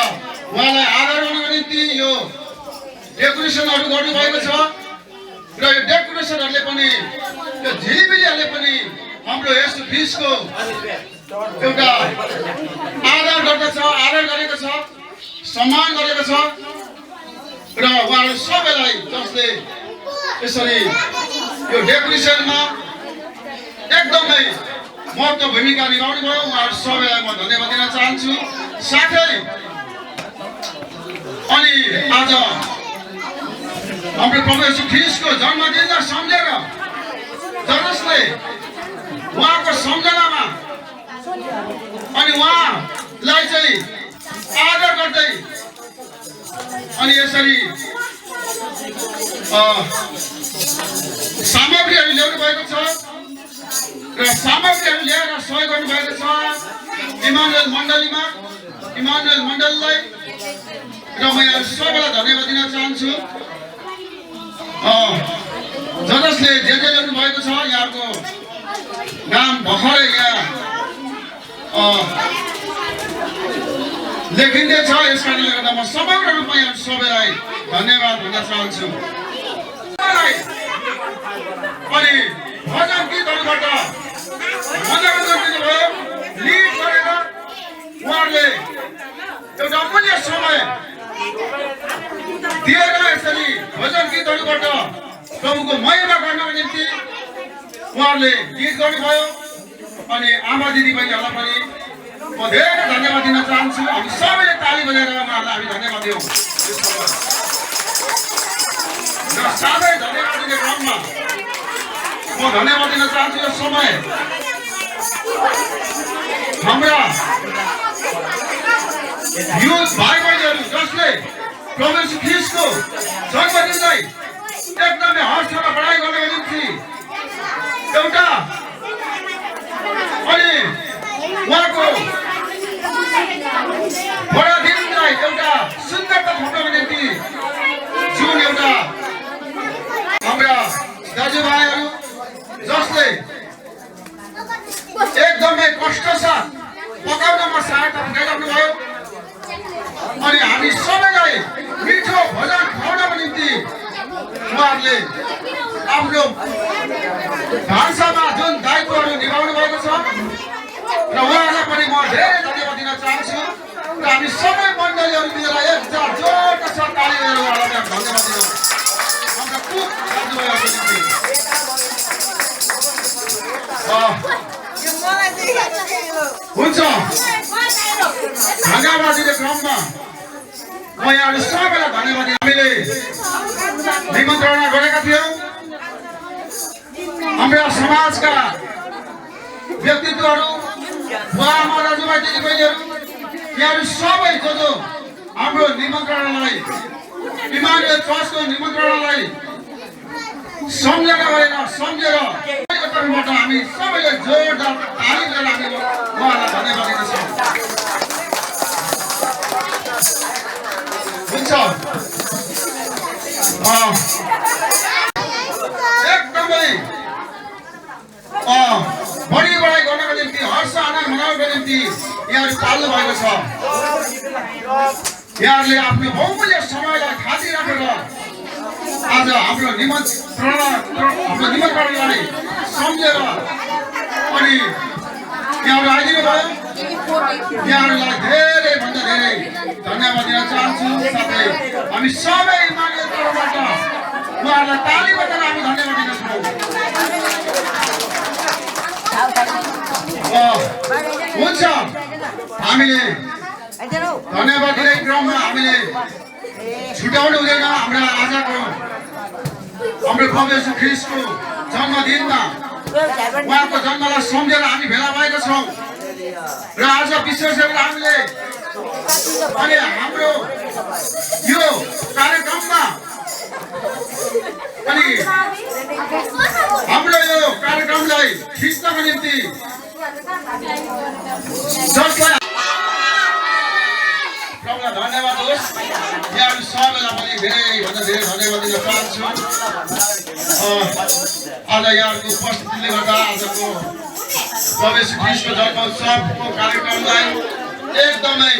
उहाँलाई आदर गर्नको निम्ति यो डेकोरेसनहरू गर्नुभएको छ र यो डेकोरेसनहरूले पनि यो झिलिमिलीहरूले पनि हाम्रो यस ख्रिस्टको एउटा आदर गर्दछ, आदर गरेको छ, सम्मान गरेको छ र उहाँहरू सबैलाई जसले यसरी यो डेकोरेसनमा एकदमै महत्त्व भूमिका निभाउनु भयो उहाँहरू सबैलाई म धन्यवाद दिन चाहन्छु। साथै अनि आज हाम्रो प्रभु येशू ख्रिस्टको जन्मदिनलाई सम्झेर जसले उहाँको सम्झनामा अनि उहाँलाई चाहिँ आदर गर्दै अनि यसरी सामग्रीहरू ल्याउनु भएको छ र सामग्रीहरू ल्याएर सहयोग गर्नुभएको छ इमानुएल मण्डलीलाई र म यहाँ सबैलाई धन्यवाद दिन चाहन्छु। जसले जे ल्याउनु भएको छ यहाँको नाम भर्खरै यहाँ लेखिँदैछ, यस कारणले गर्दा म समग्र रूपमा यहाँ सबैलाई धन्यवाद भन्न चाहन्छु। अनि भजन गीतहरूबाट मनोरञ्जन दिनुभयो, लिड गरेर उहाँहरूले एउटा अमूल्य समय दिएर यसरी भजन गीतहरूबाट प्रभुको महिमा गर्नको निम्ति उहाँहरूले गीत गर्नुभयो। अनि आमा दिदीबहिनीहरूलाई पनि म धेरै धन्यवाद दिन चाहन्छु। हामी सबैले ताली बजाएर उहाँहरूलाई हामी धन्यवाद दियौँ र साथै धन्यवाद दिने क्रममा म धन्यवाद दिन चाहन्छु। यो समय हाम्रा युथ भाइ बहिनीहरू जसले प्रभु येशू ख्रिस्टको जन्मदिनलाई एकदमै हर्ष र बढाइ गर्नको निम्ति एउटा अनि उहाँको बडादिनलाई एउटा सुन्दरता थप्नको निम्ति जुन एउटा हाम्रा दाजुभाइहरू जसले एकदमै कष्टसाथ पकाउनमा सहायता पुर्याइराख्नु भयो अनि हामी सबैलाई मिठो भोजन खुवाउनको निम्ति उहाँहरूले आफ्नो भान्सामा जुन दायित्वहरू निभाउनु भएको छ र उहाँहरूलाई पनि म धेरै धन्यवाद दिन चाहन्छु। र हामी सबै मण्डलीहरू मिलेर एकजना जोडको छ ताली बजाएर उहाँहरूलाई धन्यवाद दियौँ हाम्रा कुक दाजुभाइहरूको निम्ति। हुन्छ धन्यवाद दिने क्रममा म यहाँहरू सबैलाई धन्यवाद दिन हामीले निमन्त्रणा गरेका थियौँ हाम्रा समाजका व्यक्तित्वहरू बुवाआमा दाजुभाइ दिदीबहिनीहरू यहाँहरू सबै जो हाम्रो निमन्त्रणालाई इमानुएल ट्रस्टको निमन्त्रणालाई सम्झेर तर्फबाट हामी सबैले जोरदार ताली बजाएर हामी उहाँलाई धन्यवाद दिन चाहन्छौँ। एकदमै बढी बढाइ गर्नको निम्ति हर्ष आनन्द मनाउनको निम्ति यहाँहरू पाल्नु भएको छ। यहाँहरूले आफ्नो बहुमूल्य समयलाई खाती राखेर आज हाम्रो निमन्त्रणलाई सम्झेर अनि यहाँहरू आइदिनु भयो। यहाँहरूलाई धेरैभन्दा धेरै धन्यवाद दिन चाहन्छु। साथै हामी सबै इमानुएल तर्फबाट उहाँहरूलाई ताली बजाएर हामी धन्यवाद दिन्छौँ। हुन्छ हामीले धन्यवाद दिने क्रममा हामीले छुट्याउनु हुँदैन। हाम्रो प्रभु येशू ख्रिस्टको जन्मदिनमा उहाँको जन्मलाई सम्झेर हामी भेला भएका छौँ र आज विशेष गरेर हामीले अनि हाम्रो यो कार्यक्रममा अनि हाम्रो यो कार्यक्रमलाई खिच्नको निम्ति जसलाई प्रभुलाई धन्यवाद होस्। यहाँहरू सबैलाई पनि धेरैभन्दा धेरै धन्यवाद दिन चाहन्छु। आज यहाँको उपस्थितिले गर्दा आजको प्रवेश ख्रीष्टको जन्मोत्सवको कार्यक्रमलाई एकदमै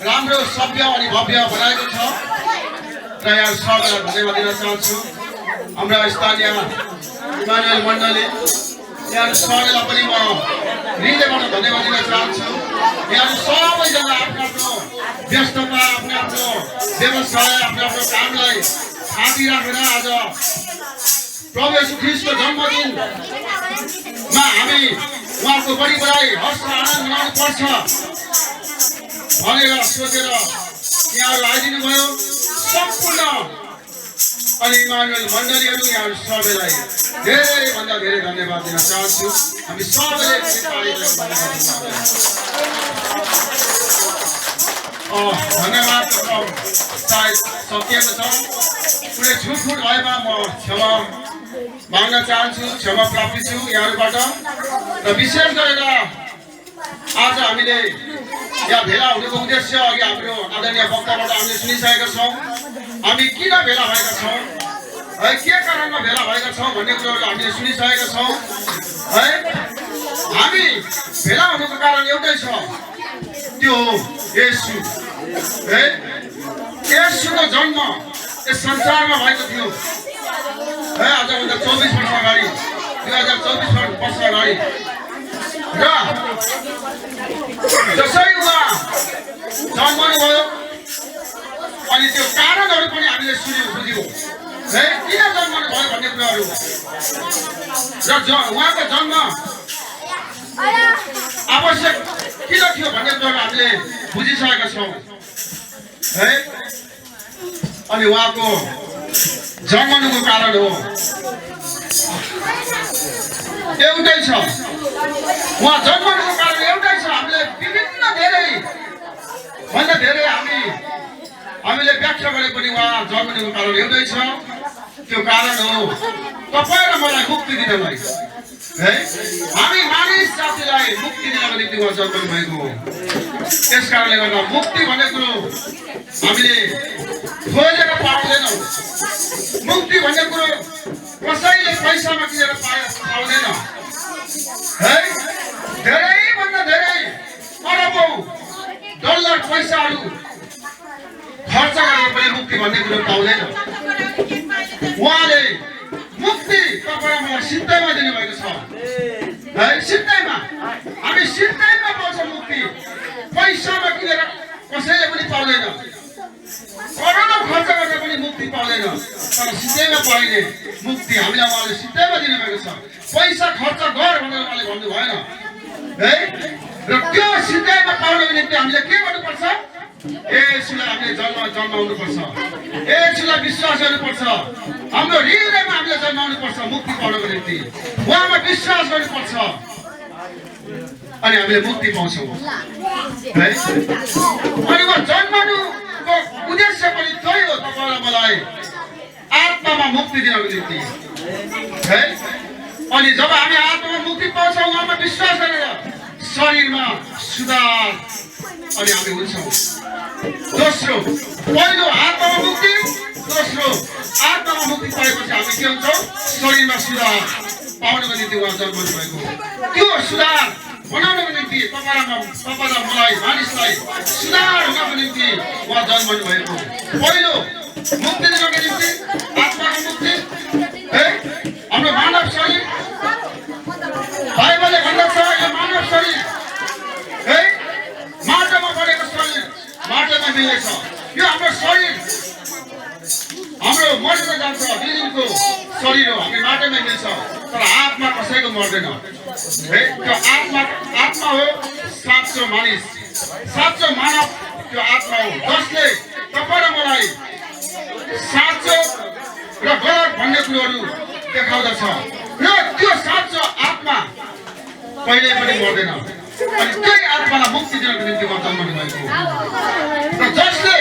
राम्रो सभ्य अनि भव्य बनाएको छ र यहाँ सबैलाई धन्यवाद दिन चाहन्छु। हाम्रा स्थानीय इमानुएल मण्डली यहाँ सबैलाई पनि म हृदयबाट धन्यवाद दिन चाहन्छु। यहाँ सबैजना आफ्नो आफ्नो व्यस्तता आफ्नो आफ्नो व्यवसाय आफ्नो आफ्नो कामलाई थाती राखेर आज प्रभु येशू ख्रीष्टको जन्मदिनमा हामी उहाँको बढी बढाइ हर्ष आनन्द मनाउनु पर्छ भनेर सोचेर यहाँहरू आइदिनु भयो। सम्पूर्ण अनि इमानुएल मण्डलीहरू यहाँहरू सबैलाई धेरैभन्दा धेरै धन्यवाद दिन चाहन्छु। हामी सबैले धन्यवाद सायद सकिएको छ। कुनै छुटफुट भएमा म क्षमा माग्न चाहन्छु, क्षमा प्राप्ति छु यहाँहरूबाट। र विशेष गरेर आज हामीले यहाँ भेला हुनुको उद्देश्य अघि हाम्रो आदरणीय वक्ताबाट हामीले सुनिसकेका छौँ। हामी किन भेला भएका छौँ है, के कारणमा भेला भएका छौँ भन्ने कुरोहरू हामीले सुनिसकेका छौँ है। हामी भेला हुनुको कारण एउटै छ, त्यो हो येशू है। येशूको जन्म यस संसारमा भएको थियो है आजभन्दा 24 वर्ष अगाडि, 2024 वर्ष अगाडि। र जसरी उहाँ जन्मनुभयो अनि त्यो कारणहरू पनि हामीले सुन्यौँ बुझ्यौँ है, किन जन्मनु भयो भन्ने कुराहरू र उहाँको जन्म आवश्यक किन थियो भन्ने कुराहरू हामीले बुझिसकेका छौँ है। अनि उहाँको जन्मनुको कारण हो एउटै छ, उहाँ जन्मनुको कारण एउटै छ। हामीले विभिन्न धेरै भन्दा धेरै हामीले व्याख्या गरे पनि उहाँ जन्मनुको कारण एउटै छ। त्यो कारण हो तपाईँ र मलाई मुक्ति दिनलाई है। हामी मानिस जातिलाई मुक्ति दिनको निम्ति उहाँ जन्मनु भएको हो। त्यस कारणले गर्दा मुक्ति भन्ने कुरो हामीले खोजेर पाउँदैनौँ। मुक्ति भन्ने कुरो कसैले पैसामा किनेर पाउँदैन है। धेरैभन्दा धेरै अरबौँ डलर पैसाहरू खर्च गरेर पनि मुक्ति भन्ने कुरो पाउँदैन। उहाँले मुक्ति तपाईँ मलाई सित्तैमा दिनुभएको छ है। सित्तैमा हामी सित्तैमा पाउँछौँ मुक्ति। पैसामा किनेर कसैले पनि पाउँदैन, करोडौँ खर्च गरेर पनि मुक्ति पाउँदैन। तर सित्तैमा पाइने मुक्ति हामीलाई उहाँले सित्तैमा दिनुभएको छ। पैसा खर्च गर भनेर उहाँले भन्नु भएन है। र त्यो सित्तैमा पाउनको निम्ति हामीले के गर्नुपर्छ? येशूलाई हामीले जन्माउनुपर्छ, येशूलाई विश्वास गर्नुपर्छ। हाम्रो हृदयमा हामीले जन्माउनुपर्छ मुक्ति पाउनको निम्ति। उहाँमा विश्वास गर्नुपर्छ अनि हामीले मुक्ति पाउँछौँ है। अनि उहाँ जन्माउनुको उद्देश्य पनि त्यही हो, तपाईँ र मलाई आत्मामा मुक्ति दिनको निम्ति है। अनि जब हामी आत्मामा मुक्ति पाउँछौँ उहाँमा विश्वास गरेर शरीरमा सुधार अनि हामी हुन्छौँ। दोस्रो, पहिलो आत्मामा मुक्ति, दोस्रो आत्मामा मुक्ति पाएपछि हामी के हुन्छौँ? शरीरमा सुधार पाउनको निम्ति उहाँ जन्मनु भएको। त्यो सुधार बनाउनको निम्ति तपाईँ र मलाई मानिसलाई सुधार हुनको निम्ति उहाँ जन्मनु भएको। पहिलो मुक्ति दिनको निम्ति आत्माको मुक्ति है। हाम्रो मानव शरीर बाइबलले भन्दछ यो मानव शरीर है माटोमा बनेको शरीर माटोमा मिलेछ। यो हाम्रो शरीर हाम्रो मरेर जान्छ, दिनको शरीर हो, हामी माटोमा मिल्छ। तर आत्मा कसैको मर्दैन है। त्यो आत्मा हो साँचो मानिस, साँचो मानव त्यो आत्मा हो जसले तपाईँ र मलाई साँचो र गलत भन्ने कुरोहरू देखाउँदछ। र त्यो साँचो आत्मा कहिल्यै पनि मर्दैन। अनि त्यही आत्मालाई मुक्ति दिनको निम्ति उहाँ जन्मनु भएको हो। र जसले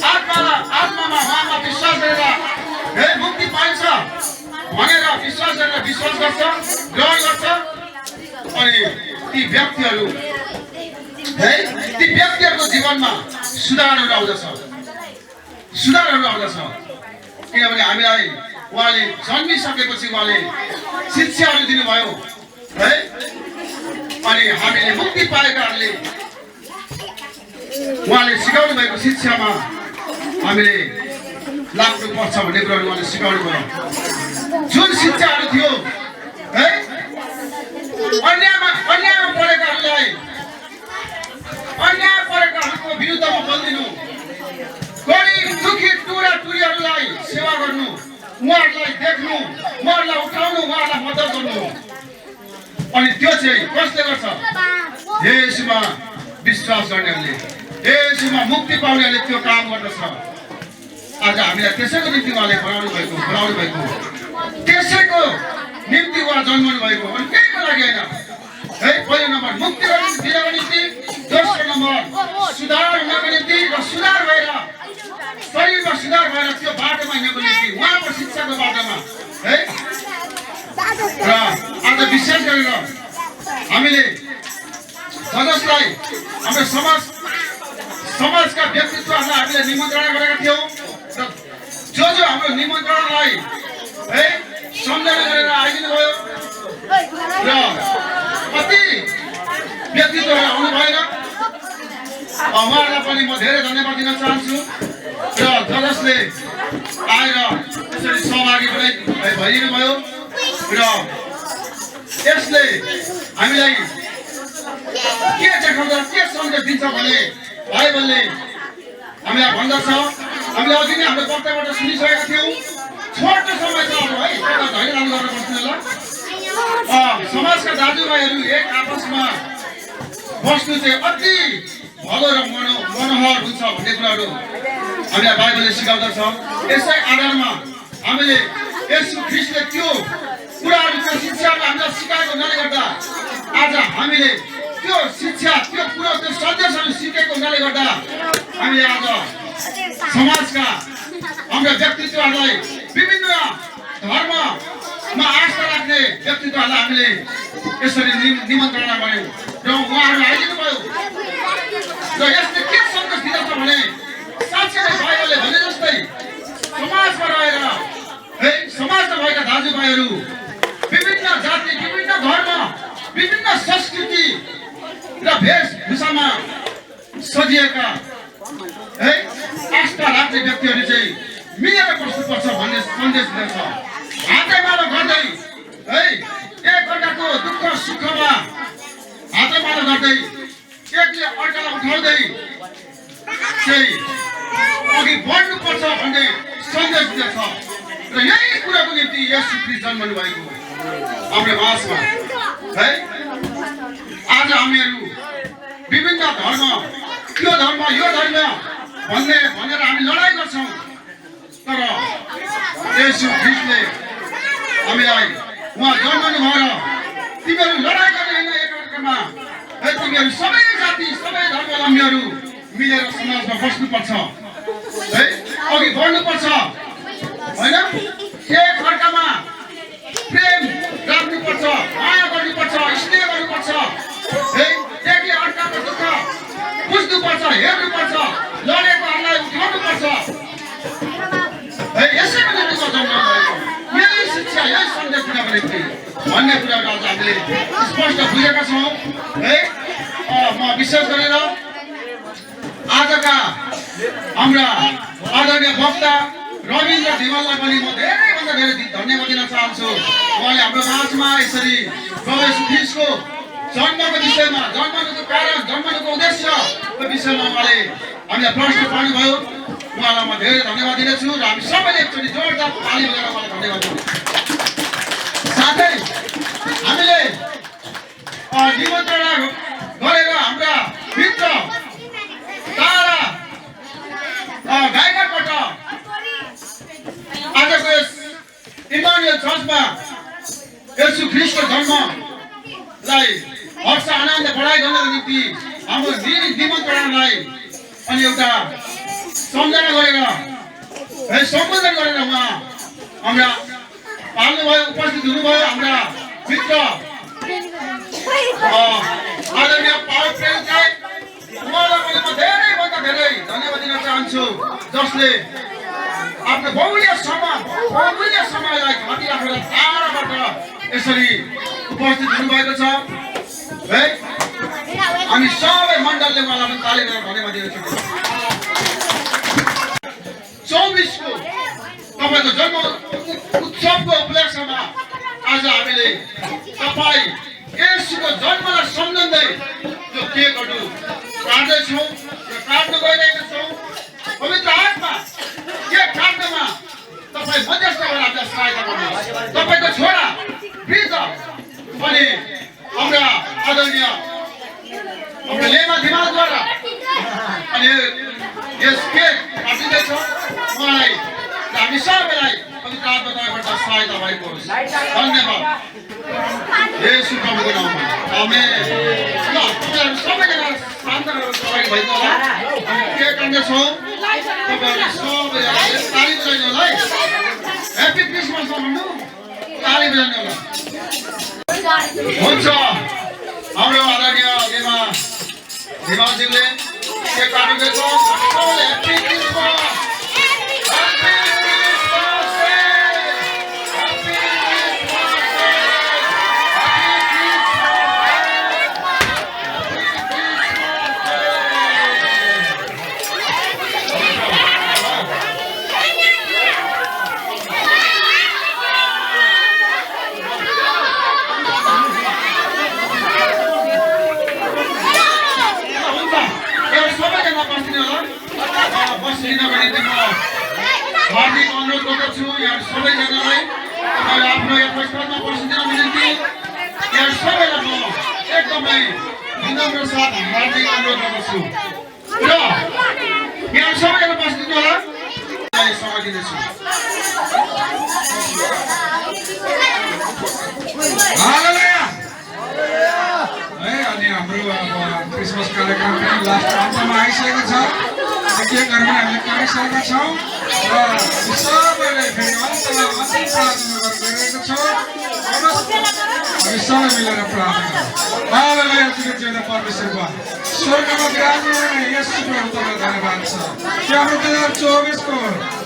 आत्मामा उहाँमा विश्वास गरेर हे मुक्ति पाइन्छ भनेर विश्वास गरेर विश्वास गर्छ, ग्रहण गर्छ, अनि ती व्यक्तिहरूको जीवनमा सुधारहरू आउँदछ। किनभने हामीलाई उहाँले जन्मिसकेपछि उहाँले शिक्षाहरू दिनुभयो है। अनि हामीले मुक्ति पाएकाहरूले उहाँले सिकाउनु भएको शिक्षामा हामीले लाग्नुपर्छ भन्ने कुराहरू उहाँले सिकाउनु भयो। जुन शिक्षाहरू थियो है अन्यायमा परेकाहरूलाई अन्याय परेकाहरूको विरुद्धमा बोलिदिनु, गरिब दुखी टुरा टुरीहरूलाई सेवा गर्नु, उहाँहरूलाई देख्नु, उहाँहरूलाई उठाउनु, उहाँहरूलाई मद्दत गर्नु। अनि त्यो चाहिँ कसले गर्छ? येशूमा विश्वास गर्नेहरूले, येशूमा मुक्ति पाउनेहरूले त्यो काम गर्दछ। आज हामीलाई त्यसैको निम्ति उहाँले बोलाउनु भएको, त्यसैको निम्ति उहाँ जन्मनु भएको, अनि केहीको लागि होइन है। पहिलो नम्बर मुक्ति दिनको निम्ति, दोस्रो नम्बर सुधार हुनको निम्ति र सुधार भएर शरीरमा सुधार भएर त्यो बाटोमा हिँड्नको निम्ति, उहाँको शिक्षाको बाटोमा है। र आज विशेष गरेर हामीले जसलाई हाम्रो समाजका व्यक्तित्वहरूलाई हामीले निमन्त्रणा गरेका थियौँ र जो हाम्रो निमन्त्रणालाई है सम्झना गरेर आइदिनु भयो र कति व्यक्तित्वहरू आउनु भएन, उहाँहरूलाई पनि म धेरै धन्यवाद दिन चाहन्छु। र जसले आएर यसरी सहभागी भइदिनु भयो र यसले हामीलाई के देखाउँछ, के सन्देश दिन्छ भने बाइबलले हामीलाई भन्दछ। हामीले अघि नै हाम्रो वक्ताबाट सुनिसकेका थियौँ। छोटो समय छ अब है, धैर्य राम्रो गरेर बस्नु होला। समाजका दाजुभाइहरू एक आपसमा बस्नु चाहिँ अति भलो र मनोहर हुन्छ भन्ने कुराहरू हामीलाई बाइबलले सिकाउँदछ। यसै आधारमा हामीले येशू ख्रीष्टले त्यो कुराहरू, त्यो शिक्षाहरू हामीलाई सिकाएको हुनाले गर्दा आज हामीले त्यो शिक्षा, त्यो कुरो, त्यो सन्देशहरू सिकेको हुनाले गर्दा हामीले आज समाजका हाम्रा व्यक्तित्वहरूलाई, विभिन्न धर्ममा आस्था राख्ने व्यक्तित्वहरूलाई हामीले यसरी निमन्त्रणा गर्यौँ र उहाँहरू आइदिनु भयो। र यसले के सन्देश दिँदछ भने साँच्चै नै बाइबलले भने जस्तै समाजमा रहेर है, समाजमा भएका दाजुभाइहरू विभिन्न जाति, विभिन्न धर्म, विभिन्न संस्कृति र वेशभूषामा सजिएका है आस्था राख्ने व्यक्तिहरू चाहिँ मिलेर बस्नुपर्छ भन्ने सन्देश दिँदछ। हातेमालो गर्दै है, एकअर्काको दुःख सुखमा हातेमालो गर्दै, एकले अर्कालाई उठाउँदै चाहिँ अघि बढ्नुपर्छ भन्ने सन्देश दिँदछ। र यही कुराको निम्ति येशू ख्रीष्ट जन्मनु भएको हाम्रो माझमा है। आज हामीहरू विभिन्न धर्म, त्यो धर्म यो धर्म भनेर हामी लडाइँ गर्छौँ, तर येशू ख्रीष्टले हामीलाई उहाँ जन्मनु भएर तिमीहरू लडाइँ गर्ने होइन एकअर्कामा है, तिमीहरू सबै जाति, सबै धर्मावलम्बीहरू मिलेर समाजमा बस्नुपर्छ है, अघि बढ्नुपर्छ होइन। एकअर्कामा प्रेम राख्नुपर्छ, माया गर्नुपर्छ, स्नेह गर्नुपर्छ है। एकले अर्काको दुःख बुझ्नुपर्छ, हेर्नुपर्छ, लडेकोहरूलाई उठाउनुपर्छ है। यसैको निम्ति जन्म भएको, यही शिक्षा, यही सन्देश दिनको निम्ति भन्ने कुराहरू आज हामीले स्पष्ट बुझेका छौँ है। म विशेष गरेर आजका हाम्रा आदरणीय वक्ता रविन्द्र धिमाललाई पनि म धेरैभन्दा धेरै धन्यवाद दिन चाहन्छु। उहाँले हाम्रो माझमा यसरी प्रभु येशू ख्रीष्टको जन्मको विषयमा, जन्मनुको कारण, जन्मनुको उद्देश्यको विषयमा उहाँले हामीलाई प्रश्न पार्नुभयो। उहाँलाई म धेरै धन्यवाद दिनेछु र हामी सबैले एकचोटि जोरदार ताली बजाएर उहाँलाई धन्यवाद दिन्छौँ। साथै हामीले निमन्त्रणा गरेर हाम्रा मित्र तारा गायकबाट आजको यस इमानुएल चर्चमा येशू ख्रीष्टको जन्मलाई हर्ष आनन्द बढाइ गर्नको निम्ति हाम्रो निमन्त्रणालाई अनि एउटा सम्झना गरेर है, सम्बोधन गरेर उहाँ हाम्रा पाल्नुभयो, उपस्थित हुनुभयो। हाम्रा मित्र आदरणीय पावल प्रेमलाई उहाँलाई पनि म धेरैभन्दा धेरै धन्यवाद दिन चाहन्छु, जसले आफ्नो बहुमूल्य समयलाई घाँटी राखेर टाढाबाट यसरी उपस्थित हुनुभएको छ है। हामी सबै मण्डलले उहाँलाई पनि ताली बजाएर धन्यवाद दिएको छौँ। 24 को तपाईँको जन्म उत्सवको उपलक्ष्यमा आज हामीले तपाईँ येशूको जन्मलाई सम्झँदै त्यो केकहरू काट्दैछौँ र काट्न गइरहेका छौँ। पवित्र आत्मा केक काट्नमा तपाईँ मध्यस्थ भएर हामीलाई सहायता गर्नुहोस्। तपाईँको छोरा वृद्ध अनि हाम्रा आदरणीय हाम्रो लेमा दिमागद्वारा अनि यस केक काटिँदैछ उहाँलाई हामी सबैलाई पवित्र आत्माबाट सहायता भएको होस्। धन्यवाद येशू प्रभुको नाममा आमेन। ल तपाईँहरू सबैजना शान्त गरेर सहभागी भइदिनु होला। हामी केक काट्दैछौँ। तपाईँहरू सबैजनाले ताली बजाइदिनु होला है। ह्याप्पी क्रिसमस भन्नु ताली बजाइदिनु होला। हुन्छ हाम्रो आदरणीय दिमाजीले केक काट्दैछ। सबैले ह्याप्पी क्रिसमस। बस्दिनको निम्ति म हार्दिक अनुरोध गर्दछु यहाँ सबैजनालाई तपाईँले आफ्नो यथास्थलमा बस्दिनको निम्ति यहाँ सबैलाई म एकदमै विनम्र साथ हार्दिक अनुरोध गर्दछु र यहाँ सबैजना बस्दिनु होला। समय दिँदैछु। अनि हाम्रो अब क्रिसमस कार्यक्रम पनि लास्ट अन्तमा आइसकेको छ। केकहरू पनि हामीले काटिसकेका छौँ र सबैले फेरि अन्तमा अन्तिम प्रार्थना गरिरहेका छौँ। हामी सबै मिलेर प्रार्थना हालेलुया। कृतज्ञता परमेश्वरको स्वर्गमा विराजमान येशू प्रभु तपाईँलाई धन्यवाद छ कि हाम्रो 2024 को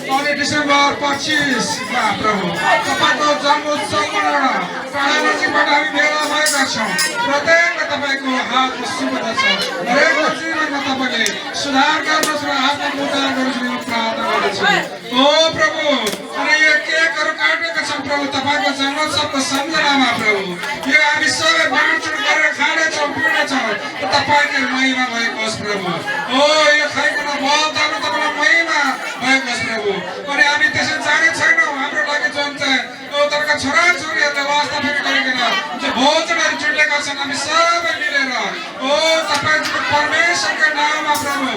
अनि डिसेम्बर 25 मा प्रभु तपाईँको जन्मोत्सव मनाउन टाढा नजिकबाट हामी भेला भएका छौँ। प्रत्येकले तपाईँको हातमा शुभता छ। हरेकको जीवनमा तपाईँले सुधार गर्नुहोस् र आत्माको उद्धार गर्नुहोस् म प्रार्थना गर्दछु। ओ प्रभु अनि यो केकहरू काटेका छौँ प्रभु तपाईँको जन्मोत्सवको सम्झनामा प्रभु यो हामी सबै बाँडचुँड गरेर खानेछौँ पिउनेछौँ तपाईँको महिमा भएको होस् प्रभु। ओ यो खाइकन बल जानु तपाईँलाई महिमा भएको होस् प्रभु। अनि हामी त्यसै जाने छैनौँ हाम्रो लागि जुन चाहिँ तपाईँका छोराछोरीहरूले वास्ता पनि गरिकन जो भोजनहरू चुटेका छन् हामी सबै मिलेर ओ तपाईँको परमेश्वरको नाममा प्रभु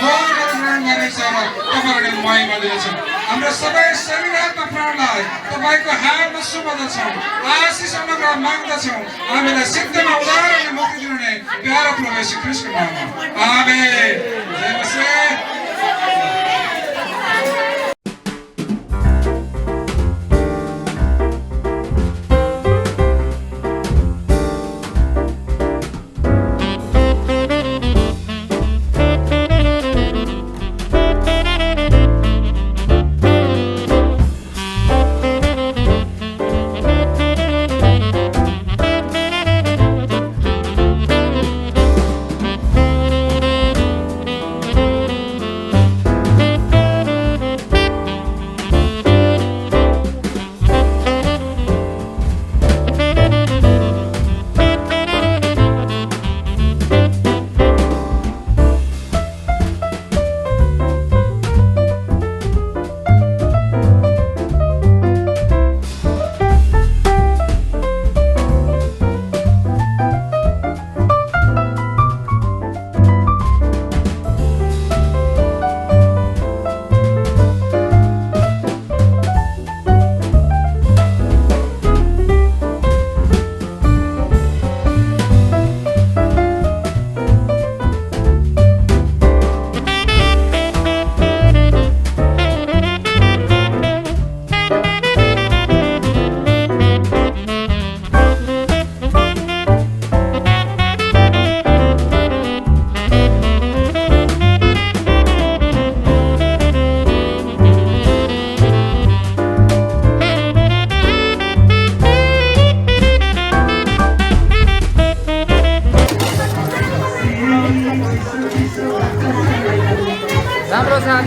भोजनहरू ग्रहण गर्नेछ र तपाईँहरूले महिमा दिनेछौँ। हाम्रो सबै शरीरात्मा प्राणलाई तपाईँको हातमा सुम्बदछौँ। आशिष अनुग्रह माग्दछौँ। हामीलाई सिद्धमा उद्धार अनि मुक्ति दिनुहुने प्यारो प्रभु येशू ख्रीष्टको नाममा आमेन। जय मसीह।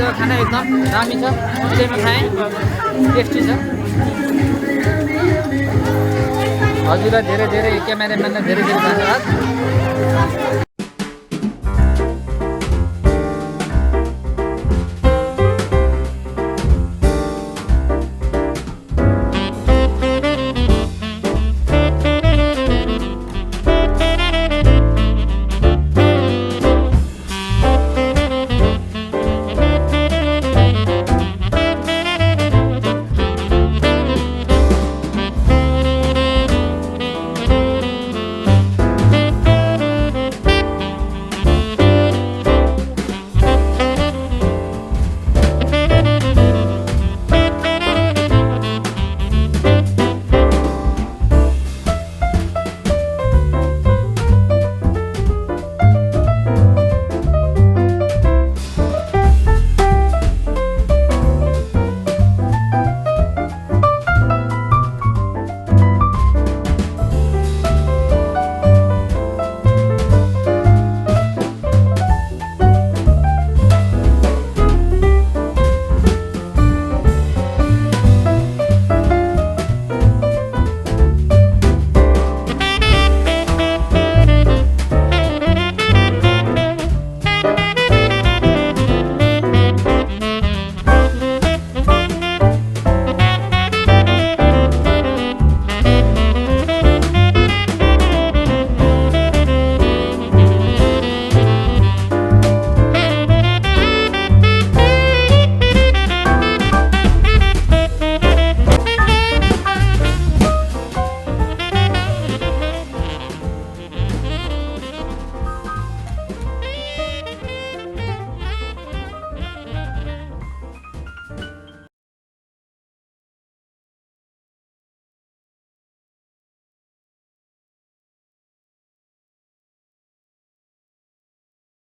आजको खाना एकदम दामी छ, त्यसैमा खाएँ, टेस्टी छ। हजुरलाई धेरै धेरै क्यामेराम्यानलाई धेरै धेरै धन्यवाद।